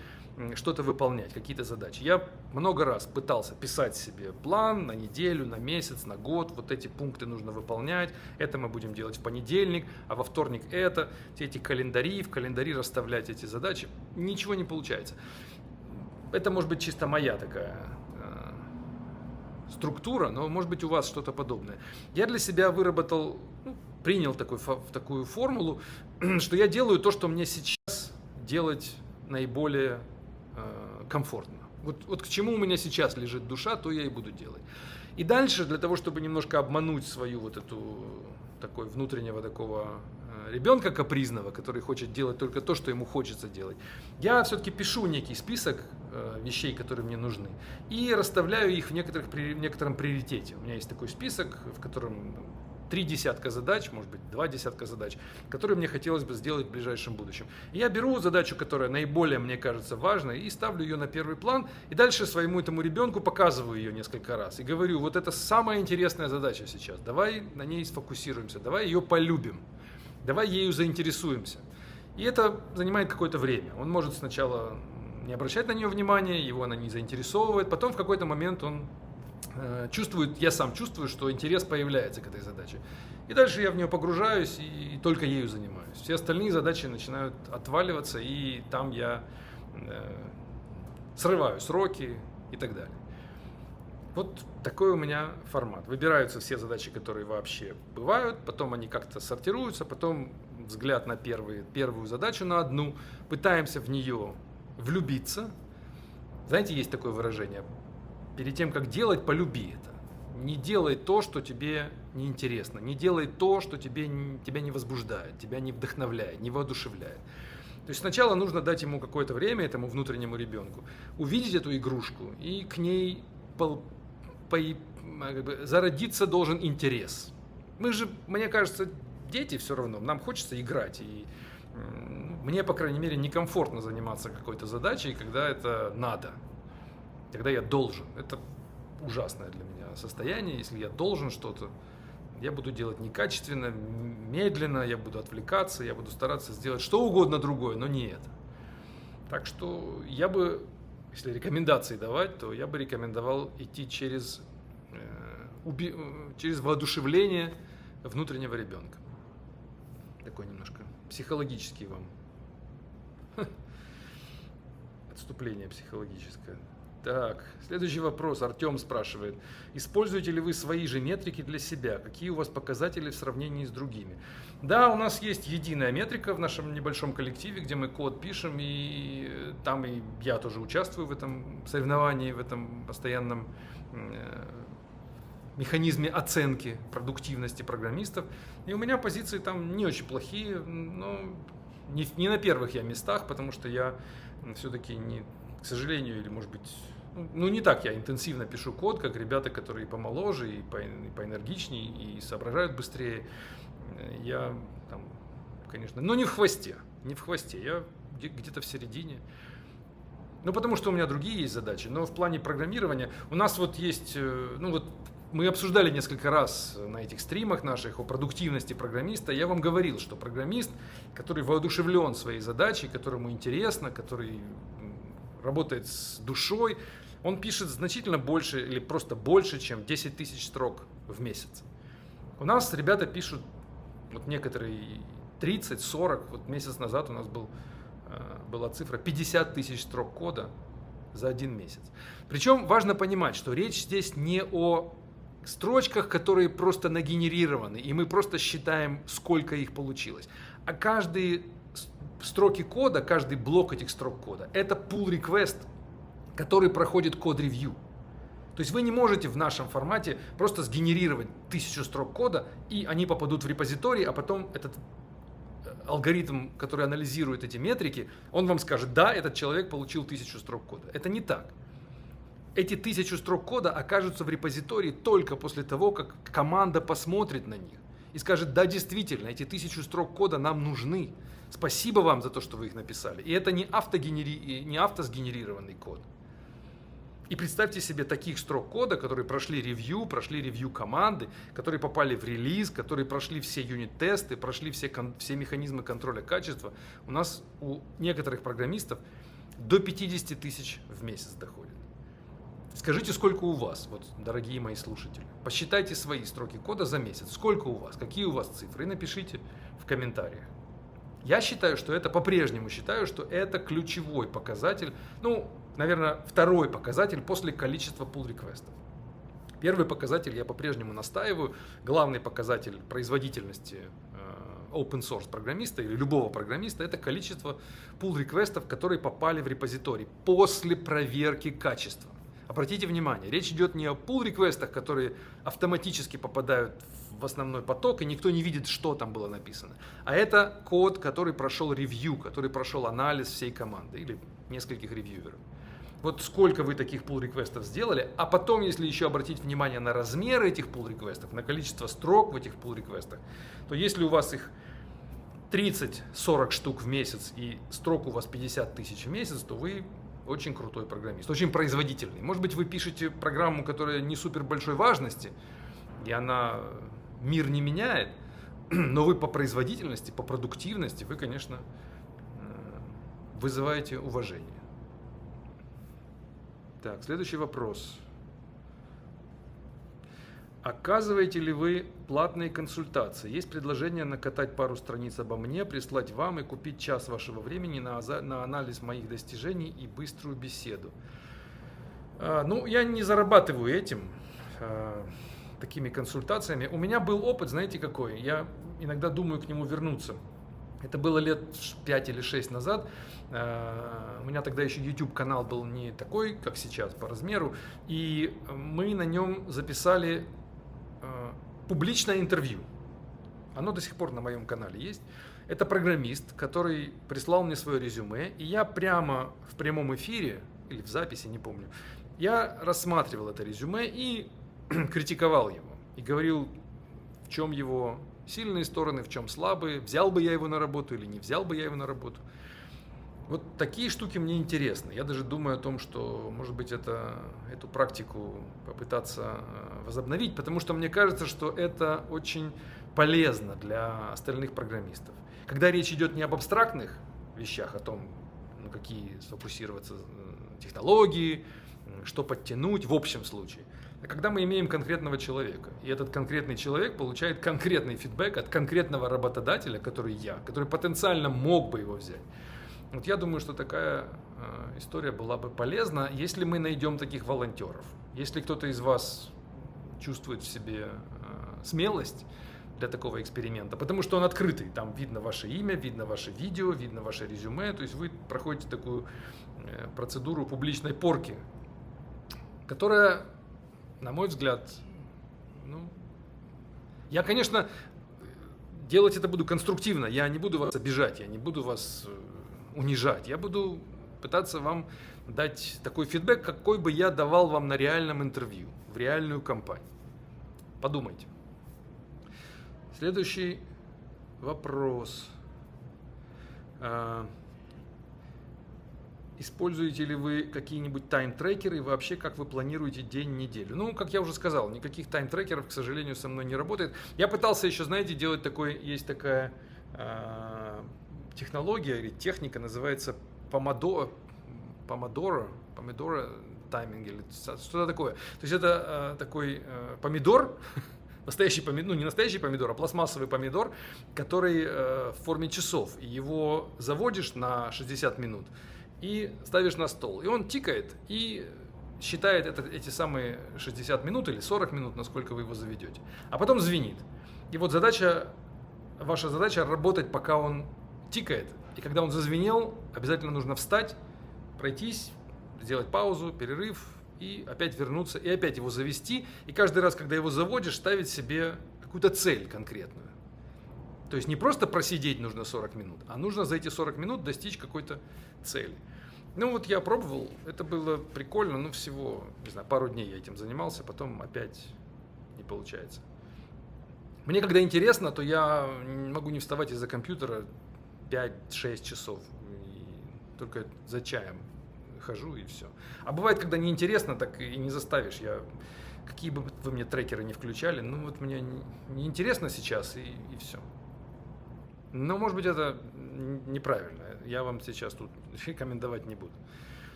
что-то выполнять, какие-то задачи. Я много раз пытался писать себе план на неделю, на месяц, на год. Вот эти пункты нужно выполнять. Это мы будем делать в понедельник, а во вторник это. Все эти календари, в календари расставлять эти задачи. Ничего не получается. Это может быть чисто моя такая структура, но может быть у вас что-то подобное. Я для себя выработал, принял такую формулу, что я делаю то, что мне сейчас делать наиболее комфортно. Вот к чему у меня сейчас лежит душа, то я и буду делать. И дальше, для того, чтобы немножко обмануть свою внутреннего такого ребенка капризного, который хочет делать только то, что ему хочется делать, я все-таки пишу некий список вещей, которые мне нужны, и расставляю их в некотором приоритете. У меня есть такой список, в котором 3 десятка задач, может быть 2 десятка задач, которые мне хотелось бы сделать в ближайшем будущем. И я беру задачу, которая наиболее мне кажется важной, и ставлю ее на первый план, и дальше своему этому ребенку показываю ее несколько раз. И говорю, вот это самая интересная задача сейчас, давай на ней сфокусируемся, давай ее полюбим, давай ею заинтересуемся. И это занимает какое-то время. Он может сначала не обращать на нее внимания, его она не заинтересовывает, потом в какой-то момент он чувствует, я сам чувствую, что интерес появляется к этой задаче. И дальше я в нее погружаюсь и только ею занимаюсь. Все остальные задачи начинают отваливаться, и там я срываю сроки и так далее. Вот такой у меня формат. Выбираются все задачи, которые вообще бывают, потом они как-то сортируются, потом взгляд на первую задачу, на одну, пытаемся в нее влюбиться. Знаете, есть такое выражение: перед тем, как делать, полюби это. Не делай то, что тебе неинтересно, не делай то, что тебя не возбуждает, тебя не вдохновляет, не воодушевляет. То есть сначала нужно дать ему какое-то время, этому внутреннему ребенку, увидеть эту игрушку, и к ней зародиться должен интерес. Мы же, мне кажется, дети все равно, нам хочется играть, и мне, по крайней мере, некомфортно заниматься какой-то задачей, когда это надо, когда я должен. Это ужасное для меня состояние. Если я должен что-то, я буду делать некачественно, медленно, я буду отвлекаться, я буду стараться сделать что угодно другое, но не это. Так что я бы, если рекомендации давать, то я бы рекомендовал идти через воодушевление внутреннего ребенка. Такой немножко психологический вам отступление психологическое. Так, следующий вопрос. Артем спрашивает: используете ли вы свои же метрики для себя? Какие у вас показатели в сравнении с другими? Да, у нас есть единая метрика в нашем небольшом коллективе, где мы код пишем, и там и я тоже участвую в этом соревновании, в этом постоянном механизме оценки продуктивности программистов. И у меня позиции там не очень плохие, но не на первых я местах, потому что я все-таки не, к сожалению, или может быть, не так я интенсивно пишу код, как ребята, которые помоложе, и поэнергичнее, и соображают быстрее. Я там, конечно, но не в хвосте, я где-то в середине. Потому что у меня другие есть задачи, но в плане программирования у нас вот есть, мы обсуждали несколько раз на этих стримах наших о продуктивности программиста. Я вам говорил, что программист, который воодушевлен своей задачей, которому интересно, который работает с душой, он пишет значительно больше или просто больше, чем 10 тысяч строк в месяц. У нас ребята пишут, вот некоторые 30-40, вот месяц назад у нас была цифра 50 тысяч строк кода за один месяц. Причем важно понимать, что речь здесь не о строчках, которые просто нагенерированы, и мы просто считаем, сколько их получилось. А каждые строки кода, каждый блок этих строк кода — это pull request, который проходит код-ревью. То есть вы не можете в нашем формате просто сгенерировать 1000 строк кода, и они попадут в репозиторий, а потом этот алгоритм, который анализирует эти метрики, он вам скажет: да, этот человек получил 1000 строк кода. Это не так. Эти 1000 строк кода окажутся в репозитории только после того, как команда посмотрит на них и скажет: да, действительно, эти 1000 строк кода нам нужны. Спасибо вам за то, что вы их написали. И это не автосгенерированный код. И представьте себе таких строк кода, которые прошли ревью команды, которые попали в релиз, которые прошли все юнит-тесты, прошли все механизмы контроля качества. У нас у некоторых программистов до 50 тысяч в месяц доходит. Скажите, сколько у вас, вот, дорогие мои слушатели. Посчитайте свои строки кода за месяц. Сколько у вас, какие у вас цифры, и напишите в комментариях. Я считаю, что это, по-прежнему считаю, что это ключевой показатель, наверное, второй показатель после количества pull-реквестов. Первый показатель, я по-прежнему настаиваю, главный показатель производительности open source программиста или любого программиста — это количество pull-реквестов, которые попали в репозиторий после проверки качества. Обратите внимание, речь идет не о pull-реквестах, которые автоматически попадают в основной поток, и никто не видит, что там было написано. А это код, который прошел ревью, который прошел анализ всей команды или нескольких ревьюеров. Вот сколько вы таких pull-реквестов сделали, а потом, если еще обратить внимание на размеры этих pull-реквестов, на количество строк в этих pull-реквестах, то если у вас их 30-40 штук в месяц и строк у вас 50 тысяч в месяц, то вы очень крутой программист, очень производительный. Может быть, вы пишете программу, которая не супер большой важности, и она мир не меняет, но вы по производительности, по продуктивности, вы, конечно, вызываете уважение. Так, следующий вопрос. Оказываете ли вы платные консультации? Есть предложение накатать пару страниц обо мне, прислать вам и купить час вашего времени на анализ моих достижений и быструю беседу. Ну, я не зарабатываю этим, такими консультациями. У меня был опыт, знаете какой? Я иногда думаю к нему вернуться. Это было лет 5 или 6 назад. У меня тогда еще YouTube канал был не такой, как сейчас, по размеру. И мы на нем записали публичное интервью. Оно до сих пор на моем канале есть. Это программист, который прислал мне свое резюме. И я прямо в прямом эфире, или в записи, не помню, я рассматривал это резюме и критиковал его. И говорил, в чем его сильные стороны, в чем слабые, взял бы я его на работу или не взял бы я его на работу. Вот такие штуки мне интересны. Я даже думаю о том, что, может быть, эту практику попытаться возобновить, потому что мне кажется, что это очень полезно для остальных программистов. Когда речь идет не об абстрактных вещах, о том, какие сфокусироваться технологии, что подтянуть в общем случае, а когда мы имеем конкретного человека, и этот конкретный человек получает конкретный фидбэк от конкретного работодателя, который потенциально мог бы его взять. Вот я думаю, что такая история была бы полезна, если мы найдем таких волонтеров. Если кто-то из вас чувствует в себе смелость для такого эксперимента, потому что он открытый, там видно ваше имя, видно ваше видео, видно ваше резюме, то есть вы проходите такую процедуру публичной порки, которая, на мой взгляд, я, конечно, делать это буду конструктивно, я не буду вас обижать, я не буду вас унижать, я буду пытаться вам дать такой фидбэк, какой бы я давал вам на реальном интервью, в реальную компанию. Подумайте. Следующий вопрос. Используете ли вы какие-нибудь тайм-трекеры и вообще как вы планируете день, неделю? Ну, как я уже сказал, никаких тайм-трекеров, к сожалению, со мной не работает. Я пытался еще, знаете, делать есть такая технология или техника, называется помодоро тайминг или что-то такое. То есть это такой помидор, настоящий помидор, не настоящий помидор, а пластмассовый помидор, который в форме часов. И его заводишь на 60 минут и ставишь на стол. И он тикает и считает эти самые 60 минут или 40 минут, насколько вы его заведете. А потом звенит. И вот ваша задача работать, пока он тикает. И когда он зазвенел, обязательно нужно встать, пройтись, сделать паузу, перерыв и опять вернуться, и опять его завести. И каждый раз, когда его заводишь, ставить себе какую-то цель конкретную. То есть не просто просидеть нужно 40 минут, а нужно за эти 40 минут достичь какой-то цели. Ну вот я пробовал, это было прикольно, всего, не знаю, пару дней я этим занимался, потом опять не получается. Мне когда интересно, то я могу не вставать из-за компьютера 5-6 часов, и только за чаем хожу и все. А бывает, когда неинтересно, так и не заставишь. Какие бы вы мне трекеры не включали, вот мне неинтересно сейчас и все. Но может быть это неправильно, я вам сейчас тут рекомендовать не буду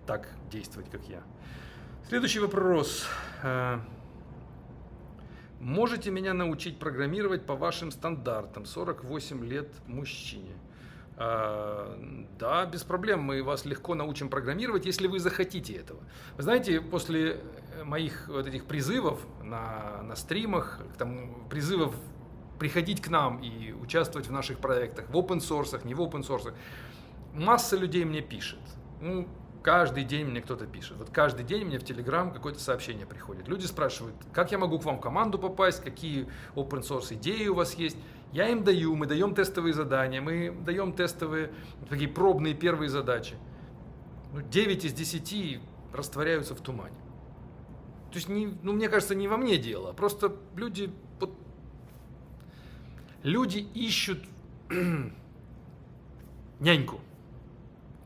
так действовать, как я. Следующий вопрос. Можете меня научить программировать по вашим стандартам? 48 лет мужчине. Да, без проблем, мы вас легко научим программировать, если вы захотите этого. Вы знаете, после моих вот этих призывов на стримах, призывов приходить к нам и участвовать в наших проектах, в open source, не в open source, масса людей мне пишет. Каждый день мне кто-то пишет. Вот каждый день мне в Telegram какое-то сообщение приходит. Люди спрашивают, как я могу к вам в команду попасть, какие open source идеи у вас есть. Я им даю, мы даем тестовые задания, мы даем тестовые, такие пробные первые задачи. 9 из 10 растворяются в тумане. То есть, мне кажется, не во мне дело, просто люди ищут няньку.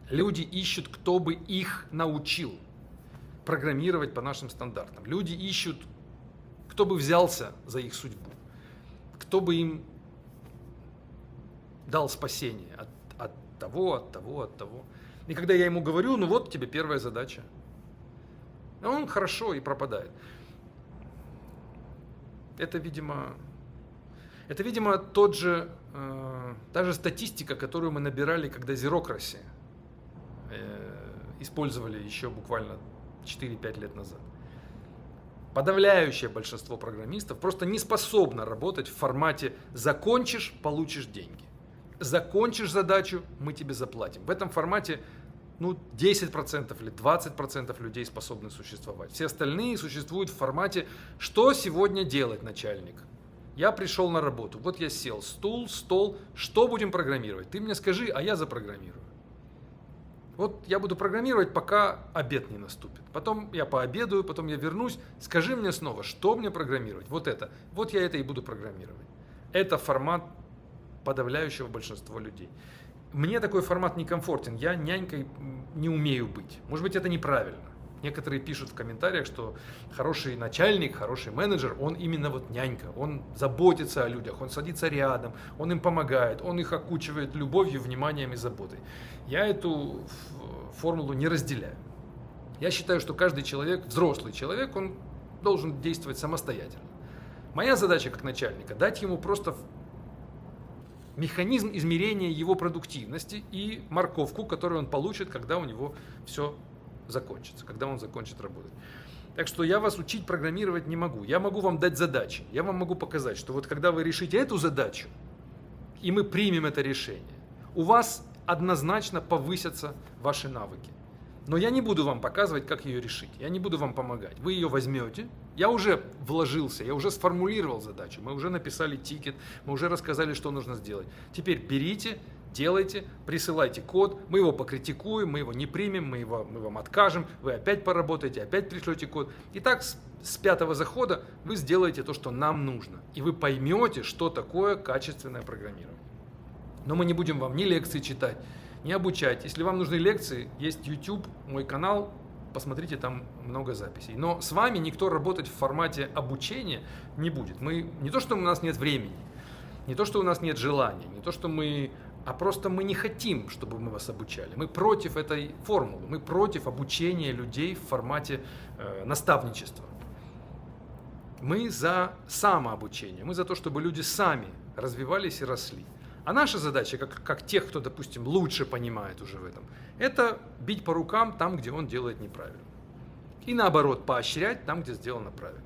Люди ищут, кто бы их научил программировать по нашим стандартам. Люди ищут, кто бы взялся за их судьбу, кто бы им дал спасение от того, от того, от того. И когда я ему говорю, ну вот тебе первая задача, а он хорошо и пропадает. Это, видимо, та же статистика, которую мы набирали, когда Xerocracy использовали еще буквально 4-5 лет назад. Подавляющее большинство программистов просто не способно работать в формате «закончишь, получишь деньги». Закончишь задачу, мы тебе заплатим. В этом формате 10% или 20% людей способны существовать. Все остальные существуют в формате «что сегодня делать, начальник?» Я пришел на работу, вот я сел, стол, что будем программировать? Ты мне скажи, а я запрограммирую. Вот я буду программировать, пока обед не наступит. Потом я пообедаю, потом я вернусь. Скажи мне снова, что мне программировать? Вот это. Вот я это и буду программировать. Это формат подавляющего большинства людей. Мне такой формат некомфортен. Я нянькой не умею быть. Может быть, это неправильно. Некоторые пишут в комментариях, что хороший начальник, хороший менеджер, он именно вот нянька. Он заботится о людях, он садится рядом, он им помогает, он их окучивает любовью, вниманием и заботой. Я эту формулу не разделяю. Я считаю, что каждый человек, взрослый человек, он должен действовать самостоятельно. Моя задача как начальника дать ему просто механизм измерения его продуктивности и морковку, которую он получит, когда у него все закончится, когда он закончит работать. Так что я вас учить программировать не могу. Я могу вам дать задачи. Я вам могу показать, что вот когда вы решите эту задачу, и мы примем это решение, у вас однозначно повысятся ваши навыки. Но я не буду вам показывать, как ее решить. Я не буду вам помогать. Вы ее возьмете. Я уже вложился, я уже сформулировал задачу. Мы уже написали тикет, мы уже рассказали, что нужно сделать. Теперь берите, делайте, присылайте код, мы его покритикуем, мы его не примем, мы вам откажем, вы опять поработаете, опять пришлете код. И так с 5-го захода вы сделаете то, что нам нужно. И вы поймете, что такое качественное программирование. Но мы не будем вам ни лекции читать, не обучать. Если вам нужны лекции, есть YouTube, мой канал, посмотрите, там много записей. Но с вами никто работать в формате обучения не будет. Не то, что у нас нет времени, не то, что у нас нет желания, не то, что а просто мы не хотим, чтобы мы вас обучали. Мы против этой формулы, мы против обучения людей в формате наставничества. Мы за самообучение, мы за то, чтобы люди сами развивались и росли. А наша задача, как тех, кто, допустим, лучше понимает уже в этом, это бить по рукам там, где он делает неправильно. И наоборот, поощрять там, где сделано правильно.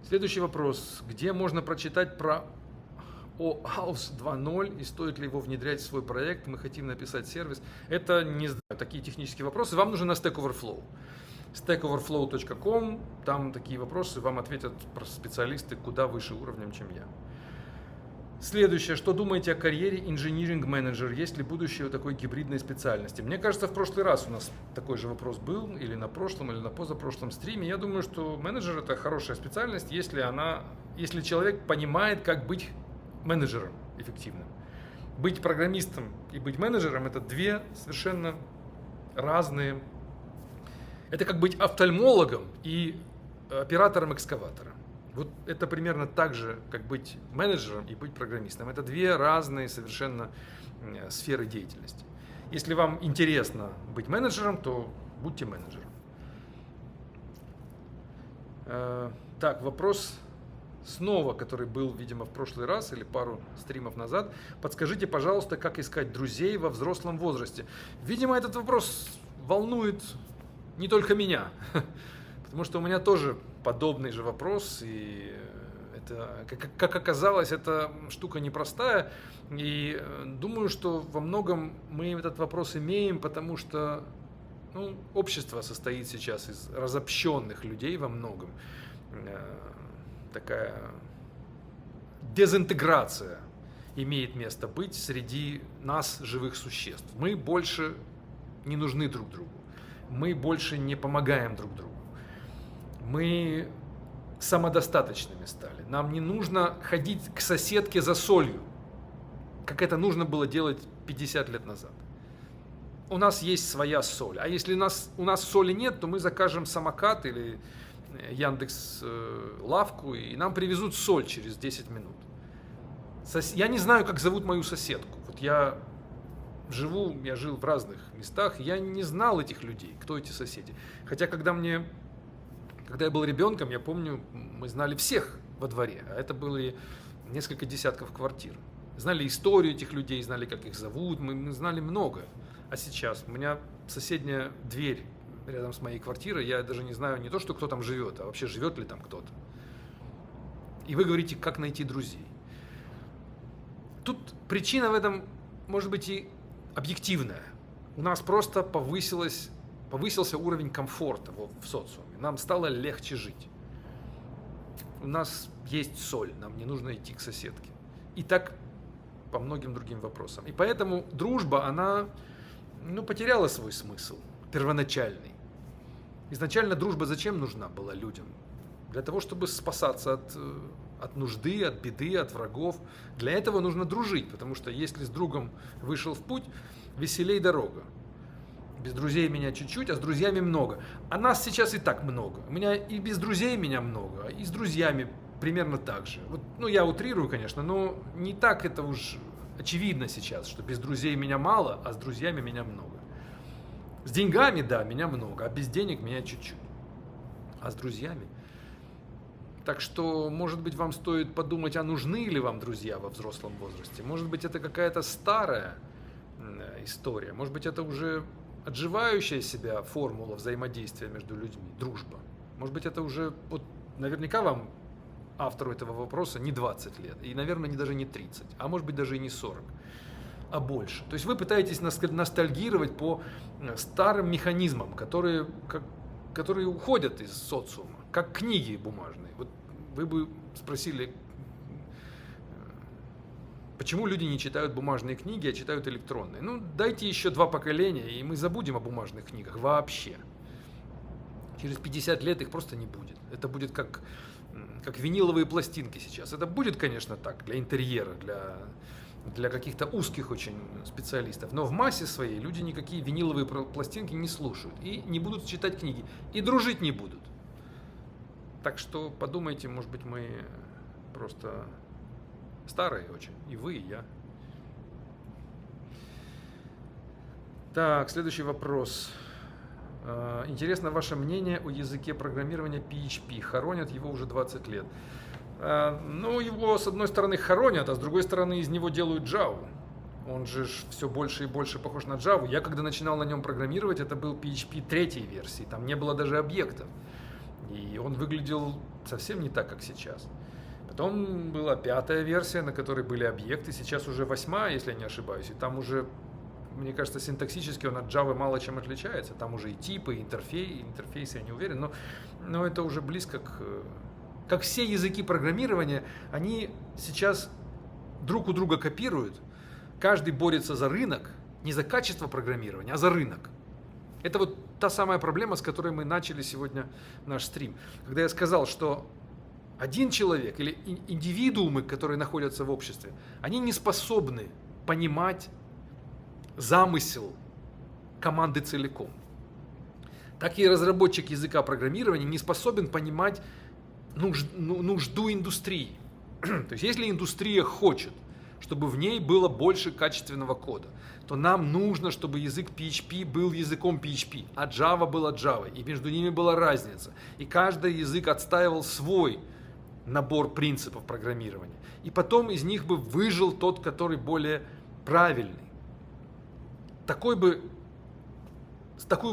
Следующий вопрос. Где можно прочитать про OAuth 2.0 и стоит ли его внедрять в свой проект? Мы хотим написать сервис. Это не знаю, такие технические вопросы. Вам нужно на Stack Overflow. stackoverflow.com, там такие вопросы, вам ответят специалисты куда выше уровнем, чем я. Следующее. Что думаете о карьере инжиниринг менеджер? Есть ли будущее у такой гибридной специальности? Мне кажется, в прошлый раз у нас такой же вопрос был, или на прошлом, или на позапрошлом стриме. Я думаю, что менеджер — это хорошая специальность, если человек понимает, как быть менеджером эффективным. Быть программистом и быть менеджером — это две совершенно разные. Это как быть офтальмологом и оператором экскаватора. Вот это примерно так же, как быть менеджером и быть программистом. Это две разные совершенно сферы деятельности. Если вам интересно быть менеджером, то будьте менеджером. Так, вопрос снова, который был, видимо, в прошлый раз или пару стримов назад. Подскажите, пожалуйста, как искать друзей во взрослом возрасте? Видимо, этот вопрос волнует не только меня, потому что у меня тоже подобный же вопрос, и это, как оказалось, эта штука непростая, и думаю, что во многом мы этот вопрос имеем, потому что общество состоит сейчас из разобщенных людей во многом. Такая дезинтеграция имеет место быть среди нас, живых существ. Мы больше не нужны друг другу, мы больше не помогаем друг другу. Мы самодостаточными стали. Нам не нужно ходить к соседке за солью, как это нужно было делать 50 лет назад. У нас есть своя соль. А если у нас соли нет, то мы закажем самокат или Яндекс.Лавку, и нам привезут соль через 10 минут. Я не знаю, как зовут мою соседку. Вот я жил в разных местах, я не знал этих людей, кто эти соседи. Хотя, когда я был ребенком, я помню, мы знали всех во дворе, а это были несколько десятков квартир. Знали историю этих людей, знали, как их зовут, мы знали много. А сейчас у меня соседняя дверь рядом с моей квартирой, я даже не знаю не то, что кто там живет, а вообще живет ли там кто-то. И вы говорите, как найти друзей. Тут причина в этом может быть и объективная. У нас просто повысился уровень комфорта в социуме. Нам стало легче жить. У нас есть соль, нам не нужно идти к соседке. И так по многим другим вопросам. И поэтому дружба, она потеряла свой смысл первоначальный. Изначально дружба зачем нужна была людям? Для того, чтобы спасаться от нужды, от беды, от врагов. Для этого нужно дружить, потому что если с другом вышел в путь, веселей дорога. Без друзей меня чуть-чуть, а с друзьями много. А нас сейчас и так много. У меня и без друзей меня много, и с друзьями примерно так же. Я утрирую, конечно, но не так это уж очевидно сейчас, что без друзей меня мало, а с друзьями меня много. С деньгами, да, меня много, а без денег меня чуть-чуть. А с друзьями... Так что, может быть, вам стоит подумать, а нужны ли вам друзья во взрослом возрасте? Может быть, это какая-то старая история. Может быть, это уже отживающая себя формула взаимодействия между людьми, дружба. Может быть, это уже, наверняка вам, автору этого вопроса, не 20 лет. И, наверное, даже не 30. А может быть, даже и не 40. А больше. То есть вы пытаетесь ностальгировать по старым механизмам, которые уходят из социума, как книги бумажные. Вы бы спросили, почему люди не читают бумажные книги, а читают электронные. Дайте еще 2 поколения, и мы забудем о бумажных книгах вообще. Через 50 лет их просто не будет. Это будет как виниловые пластинки сейчас. Это будет, конечно, так, для интерьера, для каких-то узких очень специалистов. Но в массе своей люди никакие виниловые пластинки не слушают. И не будут читать книги. И дружить не будут. Так что подумайте, может быть, мы просто старые очень. И вы, и я. Так, следующий вопрос. Интересно ваше мнение о языке программирования PHP. Хоронят его уже 20 лет. Его с одной стороны хоронят, а с другой стороны из него делают Java. Он же все больше и больше похож на Java. Я когда начинал на нем программировать, это был PHP 3 версии. Там не было даже объектов. И он выглядел совсем не так, как сейчас. Потом была 5 версия, на которой были объекты. Сейчас уже 8, если я не ошибаюсь. И там уже, мне кажется, синтаксически он от Java мало чем отличается. Там уже и типы, и интерфейсы, я не уверен. Но это уже близко как все языки программирования, они сейчас друг у друга копируют. Каждый борется за рынок, не за качество программирования, а за рынок. Это та самая проблема, с которой мы начали сегодня наш стрим. Когда я сказал, что один человек или индивидуумы, которые находятся в обществе, они не способны понимать замысел команды целиком. Так и разработчик языка программирования не способен понимать нужду индустрии. То есть, если индустрия хочет, чтобы в ней было больше качественного кода, то нам нужно, чтобы язык PHP был языком PHP, а Java была Java, и между ними была разница. И каждый язык отстаивал свой набор принципов программирования. И потом из них бы выжил тот, который более правильный. Такую бы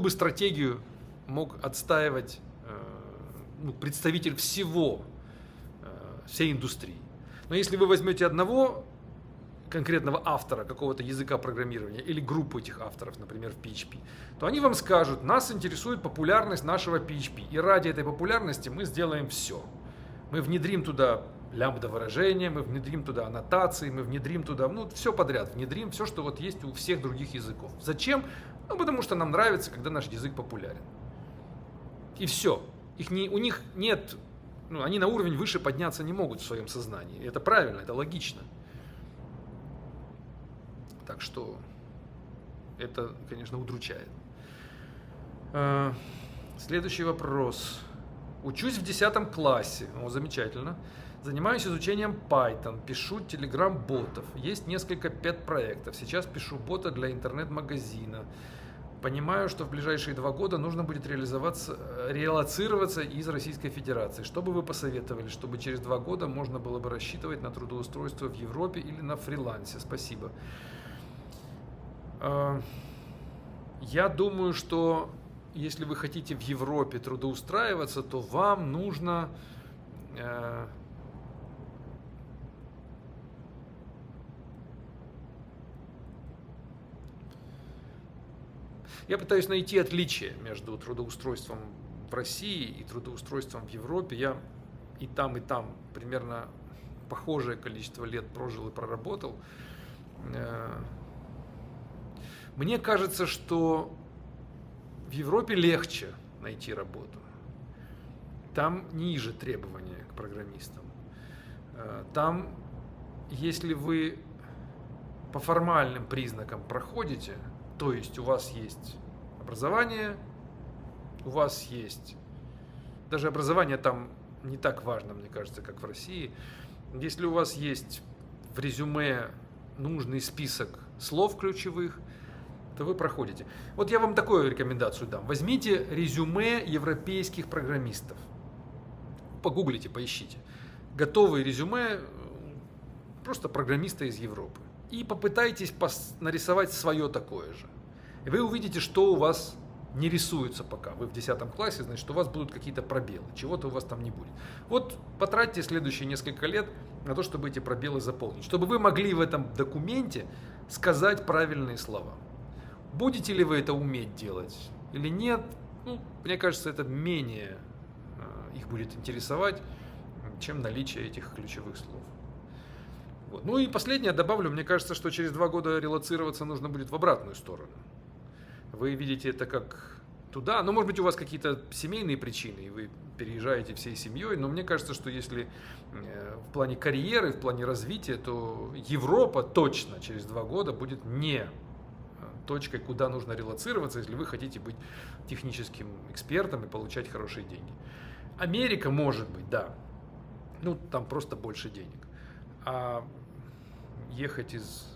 стратегию мог отстаивать представитель всей индустрии. Но если вы возьмете одного конкретного автора какого-то языка программирования или группу этих авторов, например, в PHP, то они вам скажут: нас интересует популярность нашего PHP, и ради этой популярности мы сделаем все. Мы внедрим туда лямбда-выражения, мы внедрим туда аннотации, мы внедрим туда, все подряд, внедрим все, что есть у всех других языков. Зачем? Потому что нам нравится, когда наш язык популярен. И все. У них нет, они на уровень выше подняться не могут в своем сознании. Это правильно, это логично. Так что это, конечно, удручает. Следующий вопрос. Учусь в 10 классе. Замечательно. Занимаюсь изучением Python, пишу Telegram-ботов. Есть несколько пет-проектов. Сейчас пишу бота для интернет-магазина. Понимаю, что в ближайшие 2 года нужно будет релоцироваться из Российской Федерации. Что бы вы посоветовали, чтобы через 2 года можно было бы рассчитывать на трудоустройство в Европе или на фрилансе? Спасибо. Я думаю, что если вы хотите в Европе трудоустраиваться, то вам нужно я пытаюсь найти отличие между трудоустройством в России и трудоустройством в Европе. Я и там примерно похожее количество лет прожил и проработал. Мне кажется, что в Европе легче найти работу. Там ниже требования к программистам. Там, если вы по формальным признакам проходите, то есть у вас есть образование, у вас есть... Даже образование там не так важно, мне кажется, как в России. Если у вас есть в резюме нужный список слов ключевых, то вы проходите. Вот я вам такую рекомендацию дам. Возьмите резюме европейских программистов. Погуглите, поищите. Готовые резюме просто программиста из Европы. И попытайтесь нарисовать свое такое же. И вы увидите, что у вас не рисуется пока. Вы в 10 классе, значит, у вас будут какие-то пробелы. Чего-то у вас там не будет. Вот потратьте следующие несколько лет на то, чтобы эти пробелы заполнить. Чтобы вы могли в этом документе сказать правильные слова. Будете ли вы это уметь делать или нет, мне кажется, это менее их будет интересовать, чем наличие этих ключевых слов. Вот. Ну и последнее добавлю, мне кажется, что через 2 года релоцироваться нужно будет в обратную сторону. Вы видите это как туда, может быть, у вас какие-то семейные причины, и вы переезжаете всей семьей, но мне кажется, что если в плане карьеры, в плане развития, то Европа точно через 2 года будет не точкой, куда нужно релоцироваться, если вы хотите быть техническим экспертом и получать хорошие деньги. Америка может быть, да, там просто больше денег. А ехать из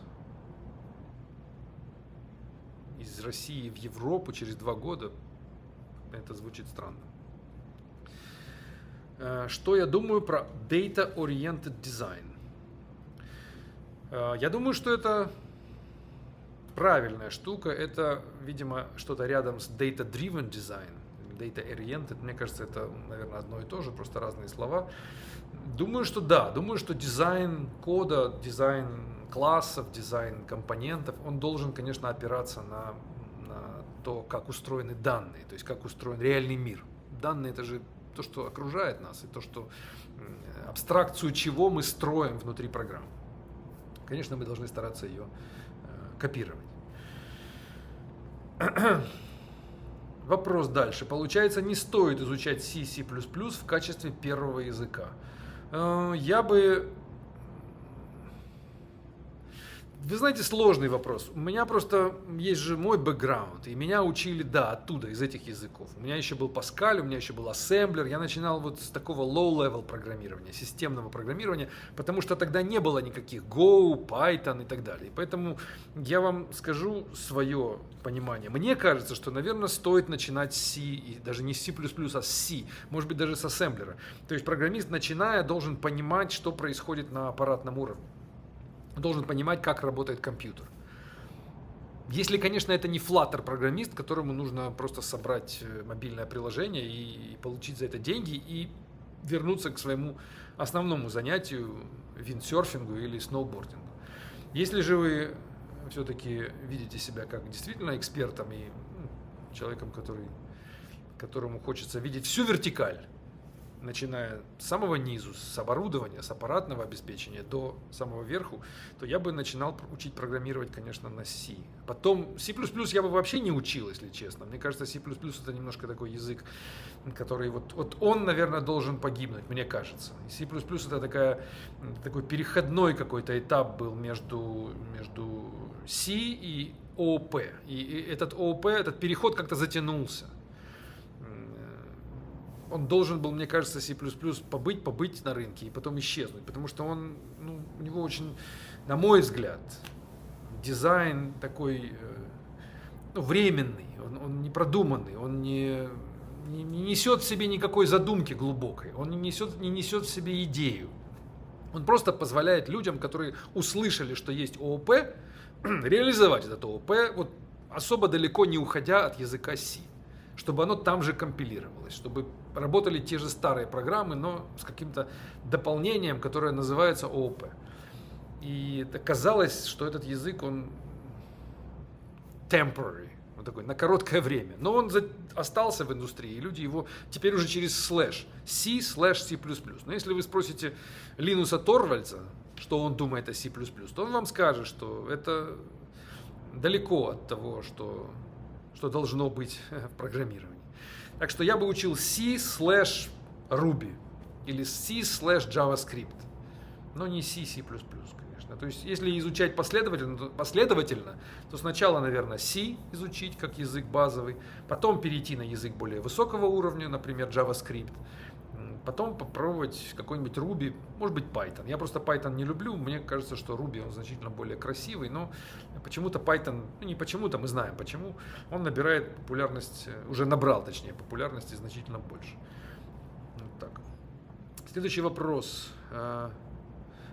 России в Европу через 2 года, это звучит странно. Что я думаю про Data-Oriented Design? Я думаю, что это правильная штука. Это, видимо, что-то рядом с Data-Driven Design, Data-Oriented. Мне кажется, это, наверное, одно и то же, просто разные слова. Думаю, что да. Думаю, что дизайн кода, дизайн классов, дизайн компонентов, он должен, конечно, опираться на то, как устроены данные, то есть как устроен реальный мир. Данные — это же то, что окружает нас, и то, что абстракцию чего мы строим внутри программ. Конечно, мы должны стараться ее копировать. Вопрос дальше. Получается, не стоит изучать C, C++ в качестве первого языка. Я бы... Вы знаете, сложный вопрос. У меня просто есть же мой бэкграунд, и меня учили, да, оттуда, из этих языков. У меня еще был Pascal, у меня еще был Assembler. Я начинал вот с такого low-level программирования, системного программирования, потому что тогда не было никаких Go, Python и так далее. Поэтому я вам скажу свое понимание. Мне кажется, что, наверное, стоит начинать с C, и даже не с C++, а с C, может быть, даже с Assembler. То есть программист, начиная, должен понимать, что происходит на аппаратном уровне. Должен понимать, как работает компьютер. Если, конечно, это не Flutter-программист, которому нужно просто собрать мобильное приложение и получить за это деньги и вернуться к своему основному занятию, виндсерфингу или сноубордингу. Если же вы все-таки видите себя как действительно экспертом и человеком, которому хочется видеть всю вертикаль, начиная с самого низу, с оборудования, с аппаратного обеспечения до самого верху, то я бы начинал учить программировать, конечно, на C. Потом C++ я бы вообще не учил, если честно. Мне кажется, C++ это немножко такой язык, который вот он, наверное, должен погибнуть, мне кажется. И C++ это такой переходной какой-то этап был между C и ООП. И этот ООП, этот переход как-то затянулся. он должен был, мне кажется, C++ побыть на рынке и потом исчезнуть, потому что он, ну, у него очень, на мой взгляд, дизайн такой, ну, временный, он не продуманный, он не несет в себе никакой задумки глубокой, он не несет в себе идею. Он просто позволяет людям, которые услышали, что есть ООП, реализовать этот ООП, вот особо далеко не уходя от языка C, чтобы оно там же компилировалось, чтобы работали те же старые программы, но с каким-то дополнением, которое называется ООП. И казалось, что этот язык, он temporary, вот такой, на короткое время. Но он остался в индустрии, и люди его теперь уже через слэш, C/C++. Но если вы спросите Линуса Торвальдса, что он думает о C++, то он вам скажет, что это далеко от того, что должно быть в программировании. Так что я бы учил C/Ruby или C/JavaScript, но не C++, конечно. То есть, если изучать последовательно, то сначала, наверное, C изучить как язык базовый, потом перейти на язык более высокого уровня, например, JavaScript, потом попробовать какой-нибудь Ruby, может быть Python. Я просто Python не люблю, мне кажется, что Ruby он значительно более красивый, но почему-то Python, ну не почему-то, мы знаем почему, он набирает популярность, уже набрал, точнее, популярности значительно больше. Вот так. Следующий вопрос.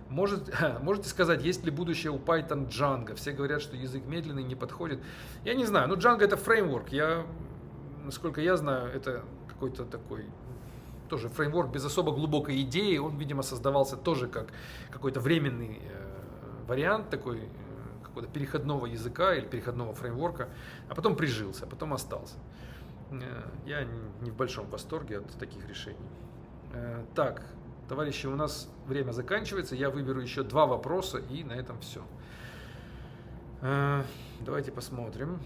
Можете сказать, есть ли будущее у Python Django? Все говорят, что язык медленный, не подходит. Я не знаю, но Django это фреймворк. Насколько я знаю, это какой-то такой тоже фреймворк без особо глубокой идеи. Он, видимо, создавался тоже как какой-то временный вариант такой какого-то переходного языка или переходного фреймворка, а потом прижился, а потом остался. Я не в большом восторге от таких решений. Так, товарищи, у нас время заканчивается. Я выберу еще 2 вопроса, и на этом все. Давайте посмотрим.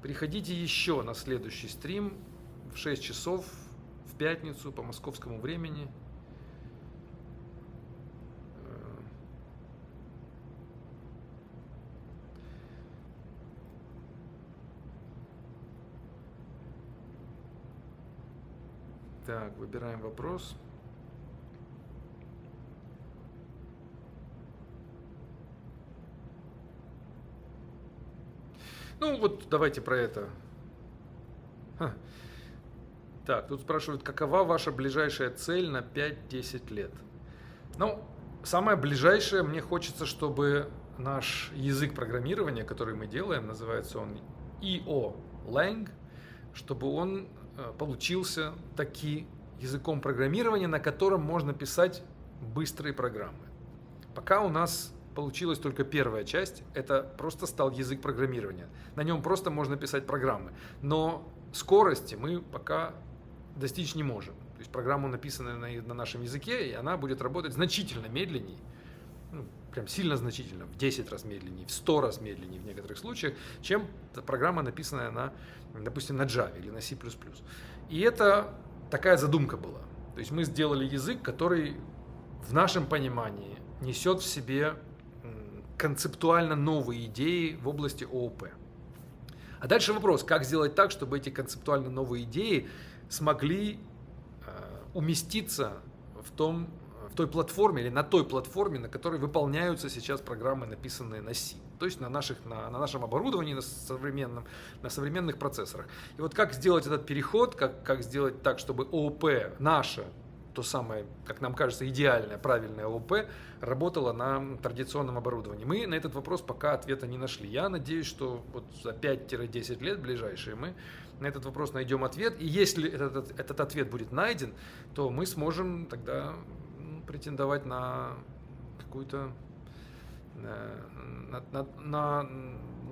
Приходите еще на следующий стрим в 6 часов в пятницу по московскому времени. Так, выбираем вопрос. Ну вот давайте про это. Так, тут спрашивают, какова ваша ближайшая цель на 5-10 лет? Ну, самое ближайшее, мне хочется, чтобы наш язык программирования, который мы делаем, называется он EO-Lang, чтобы он получился таки языком программирования, на котором можно писать быстрые программы. Пока у нас получилась только первая часть, это просто стал язык программирования. На нем просто можно писать программы. Но скорости мы пока достичь не можем. То есть программа написана на нашем языке, и она будет работать значительно медленнее, ну, прям сильно значительно, в 10 раз медленнее, в 100 раз медленнее в некоторых случаях, чем программа, написанная допустим, на Java или на C++. И это такая задумка была. То есть мы сделали язык, который в нашем понимании несет в себе концептуально новые идеи в области ООП. А дальше вопрос, как сделать так, чтобы эти концептуально новые идеи смогли уместиться в той платформе или на той платформе, на которой выполняются сейчас программы, написанные на C. То есть на нашем оборудовании, на современных процессорах. И вот как сделать этот переход, как сделать так, чтобы ООП наше, то самое, как нам кажется, идеальное, правильное ООП, работало на традиционном оборудовании. Мы на этот вопрос пока ответа не нашли. Я надеюсь, что вот за 5-10 лет ближайшие мы на этот вопрос найдем ответ. И если этот ответ будет найден, то мы сможем тогда претендовать на какую-то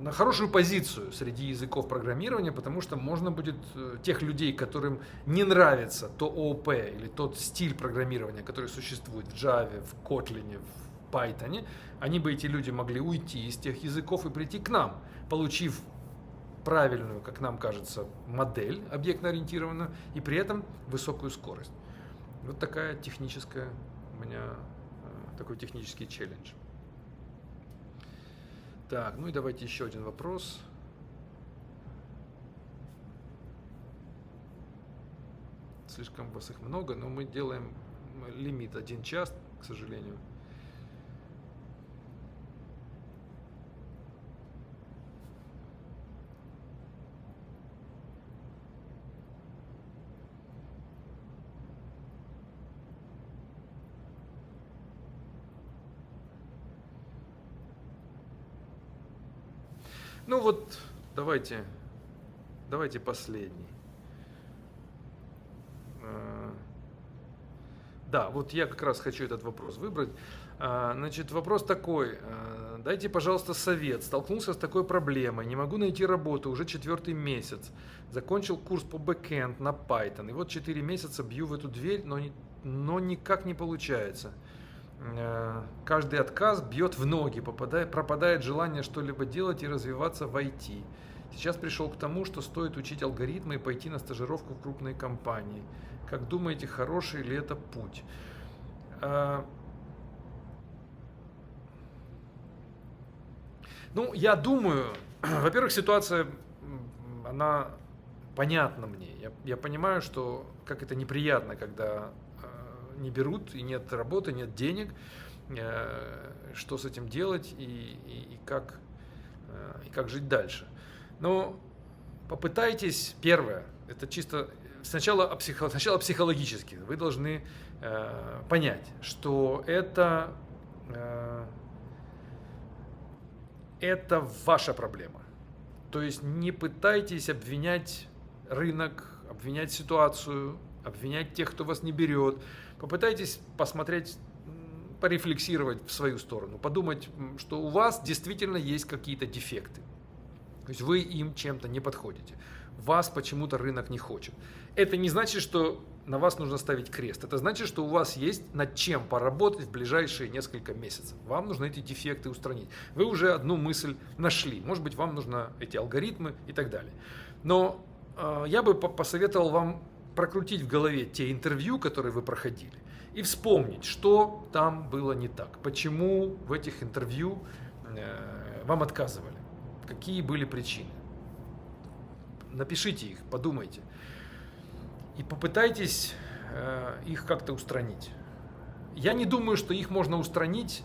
на хорошую позицию среди языков программирования, потому что можно будет тех людей, которым не нравится то ООП или тот стиль программирования, который существует в Java, в Kotlin, в Python, эти люди могли уйти из тех языков и прийти к нам, получив правильную, как нам кажется, модель объектно-ориентированную и при этом высокую скорость. Вот такая техническая у меня такой технический челлендж. Так, ну и давайте еще один вопрос. слишком у вас их много, но мы делаем лимит 1 час, к сожалению. Ну вот, давайте последний. Да, вот я как раз хочу этот вопрос выбрать. Значит, вопрос такой. Дайте, пожалуйста, совет. Столкнулся с такой проблемой. Не могу найти работу уже 4-й месяц. Закончил курс по бэкэнд на Python. И вот 4 месяца бью в эту дверь, но никак не получается. Каждый отказ бьет в ноги, пропадает желание что-либо делать и развиваться в IT. Сейчас пришел к тому, что стоит учить алгоритмы и пойти на стажировку в крупные компании. Как думаете, хороший ли это путь? Ну, я думаю, во-первых, ситуация, она понятна мне. Я понимаю, что как это неприятно, когда не берут, и нет работы, нет денег, что с этим делать и как жить дальше. Но попытайтесь, первое, это чисто сначала психологически, вы должны понять, что это ваша проблема. То есть не пытайтесь обвинять рынок, обвинять ситуацию, обвинять тех, кто вас не берет. Попытайтесь посмотреть, порефлексировать в свою сторону, подумать, что у вас действительно есть какие-то дефекты. То есть вы им чем-то не подходите. Вас почему-то рынок не хочет. Это не значит, что на вас нужно ставить крест. Это значит, что у вас есть над чем поработать в ближайшие несколько месяцев. Вам нужно эти дефекты устранить. Вы уже одну мысль нашли. Может быть, вам нужны эти алгоритмы и так далее. Но я бы посоветовал вам прокрутить в голове те интервью, которые вы проходили, и вспомнить, что там было не так. Почему в этих интервью вам отказывали. Какие были причины. Напишите их, подумайте. И попытайтесь их как-то устранить. Я не думаю, что их можно устранить.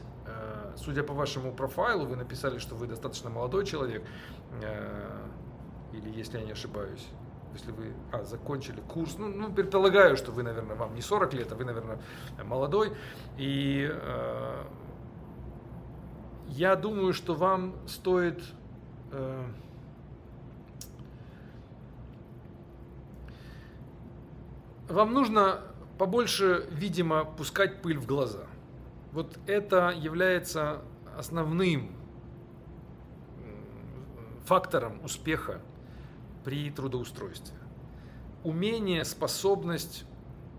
Судя по вашему профайлу, вы написали, что вы достаточно молодой человек. Или, если я не ошибаюсь, если вы закончили курс. Ну, предполагаю, что вы, наверное, вам не 40 лет, а вы, наверное, молодой. И я думаю, что вам стоит... Вам нужно побольше, видимо, пускать пыль в глаза. Вот это является основным фактором успеха при трудоустройстве. Умение, способность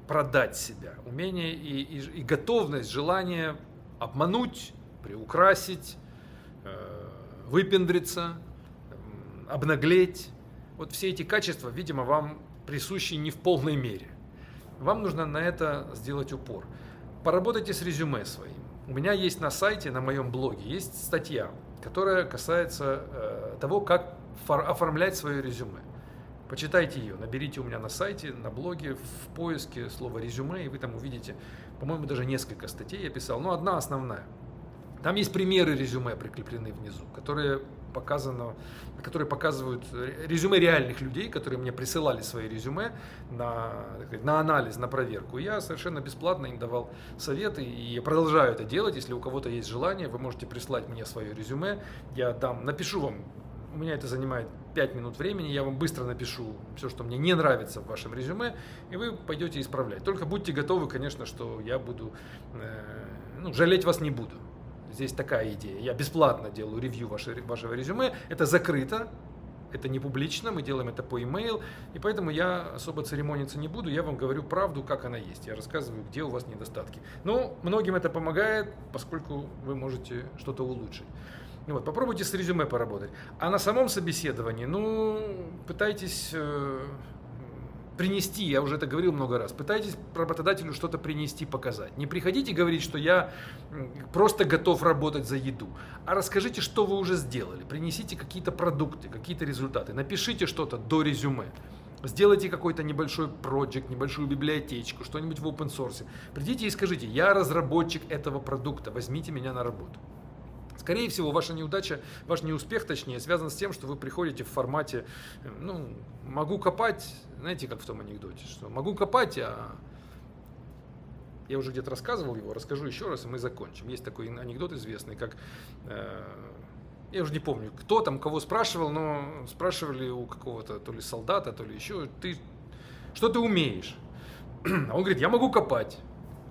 продать себя, умение и готовность, желание обмануть, приукрасить, выпендриться, обнаглеть. Вот все эти качества, видимо, вам присущи не в полной мере. Вам нужно на это сделать упор. Поработайте с резюме своим. У меня есть на сайте, на моем блоге, есть статья, которая касается того, как оформлять свое резюме. Почитайте ее, наберите у меня на сайте, на блоге, в поиске слово резюме, и вы там увидите, по-моему, даже несколько статей я писал, но одна основная. Там есть примеры резюме прикреплены внизу, которые показывают резюме реальных людей, которые мне присылали свои резюме на анализ, на проверку. Я совершенно бесплатно им давал советы и продолжаю это делать. Если у кого-то есть желание, вы можете прислать мне свое резюме. Я напишу вам, у меня это занимает 5 минут времени, я вам быстро напишу все, что мне не нравится в вашем резюме, и вы пойдете исправлять. Только будьте готовы, конечно, что я буду, жалеть вас не буду. Здесь такая идея. Я бесплатно делаю ревью вашего резюме. Это закрыто, это не публично, мы делаем это по e-mail, и поэтому я особо церемониться не буду, я вам говорю правду, как она есть. Я рассказываю, где у вас недостатки. Но многим это помогает, поскольку вы можете что-то улучшить. Вот, попробуйте с резюме поработать. А на самом собеседовании, пытайтесь принести, я уже это говорил много раз, пытайтесь работодателю что-то принести, показать. Не приходите говорить, что я просто готов работать за еду, а расскажите, что вы уже сделали. Принесите какие-то продукты, какие-то результаты. Напишите что-то до резюме. Сделайте какой-то небольшой проект, небольшую библиотечку, что-нибудь в open source. Придите и скажите: я разработчик этого продукта, возьмите меня на работу. Скорее всего, ваша неудача, ваш неуспех, точнее, связан с тем, что вы приходите в формате, ну, могу копать, знаете, как в том анекдоте, что могу копать, а я уже где-то рассказывал его, расскажу еще раз, и мы закончим. Есть такой анекдот известный, как, я уже не помню, кто там кого спрашивал, но спрашивали у какого-то то ли солдата, то ли еще, что ты умеешь? А он говорит: я могу копать.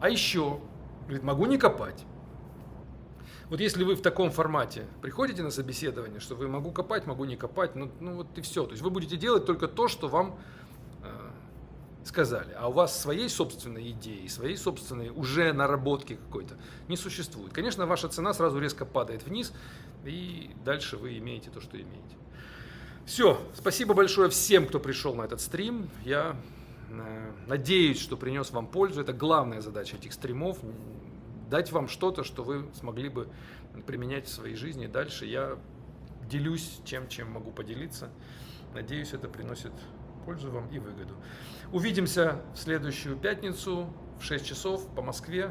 А еще? Говорит: могу не копать. Вот если вы в таком формате приходите на собеседование, что вы могу копать, могу не копать, ну вот и все. То есть вы будете делать только то, что вам сказали. А у вас своей собственной идеи, своей собственной уже наработки какой-то не существует. Конечно, ваша цена сразу резко падает вниз, и дальше вы имеете то, что имеете. Все, спасибо большое всем, кто пришел на этот стрим. Я надеюсь, что принес вам пользу. Это главная задача этих стримов. Дать вам что-то, что вы смогли бы применять в своей жизни. Дальше я делюсь чем могу поделиться. Надеюсь, это приносит пользу вам и выгоду. Увидимся в следующую пятницу в 6 часов по Москве.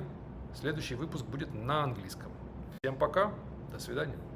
Следующий выпуск будет на английском. Всем пока, до свидания.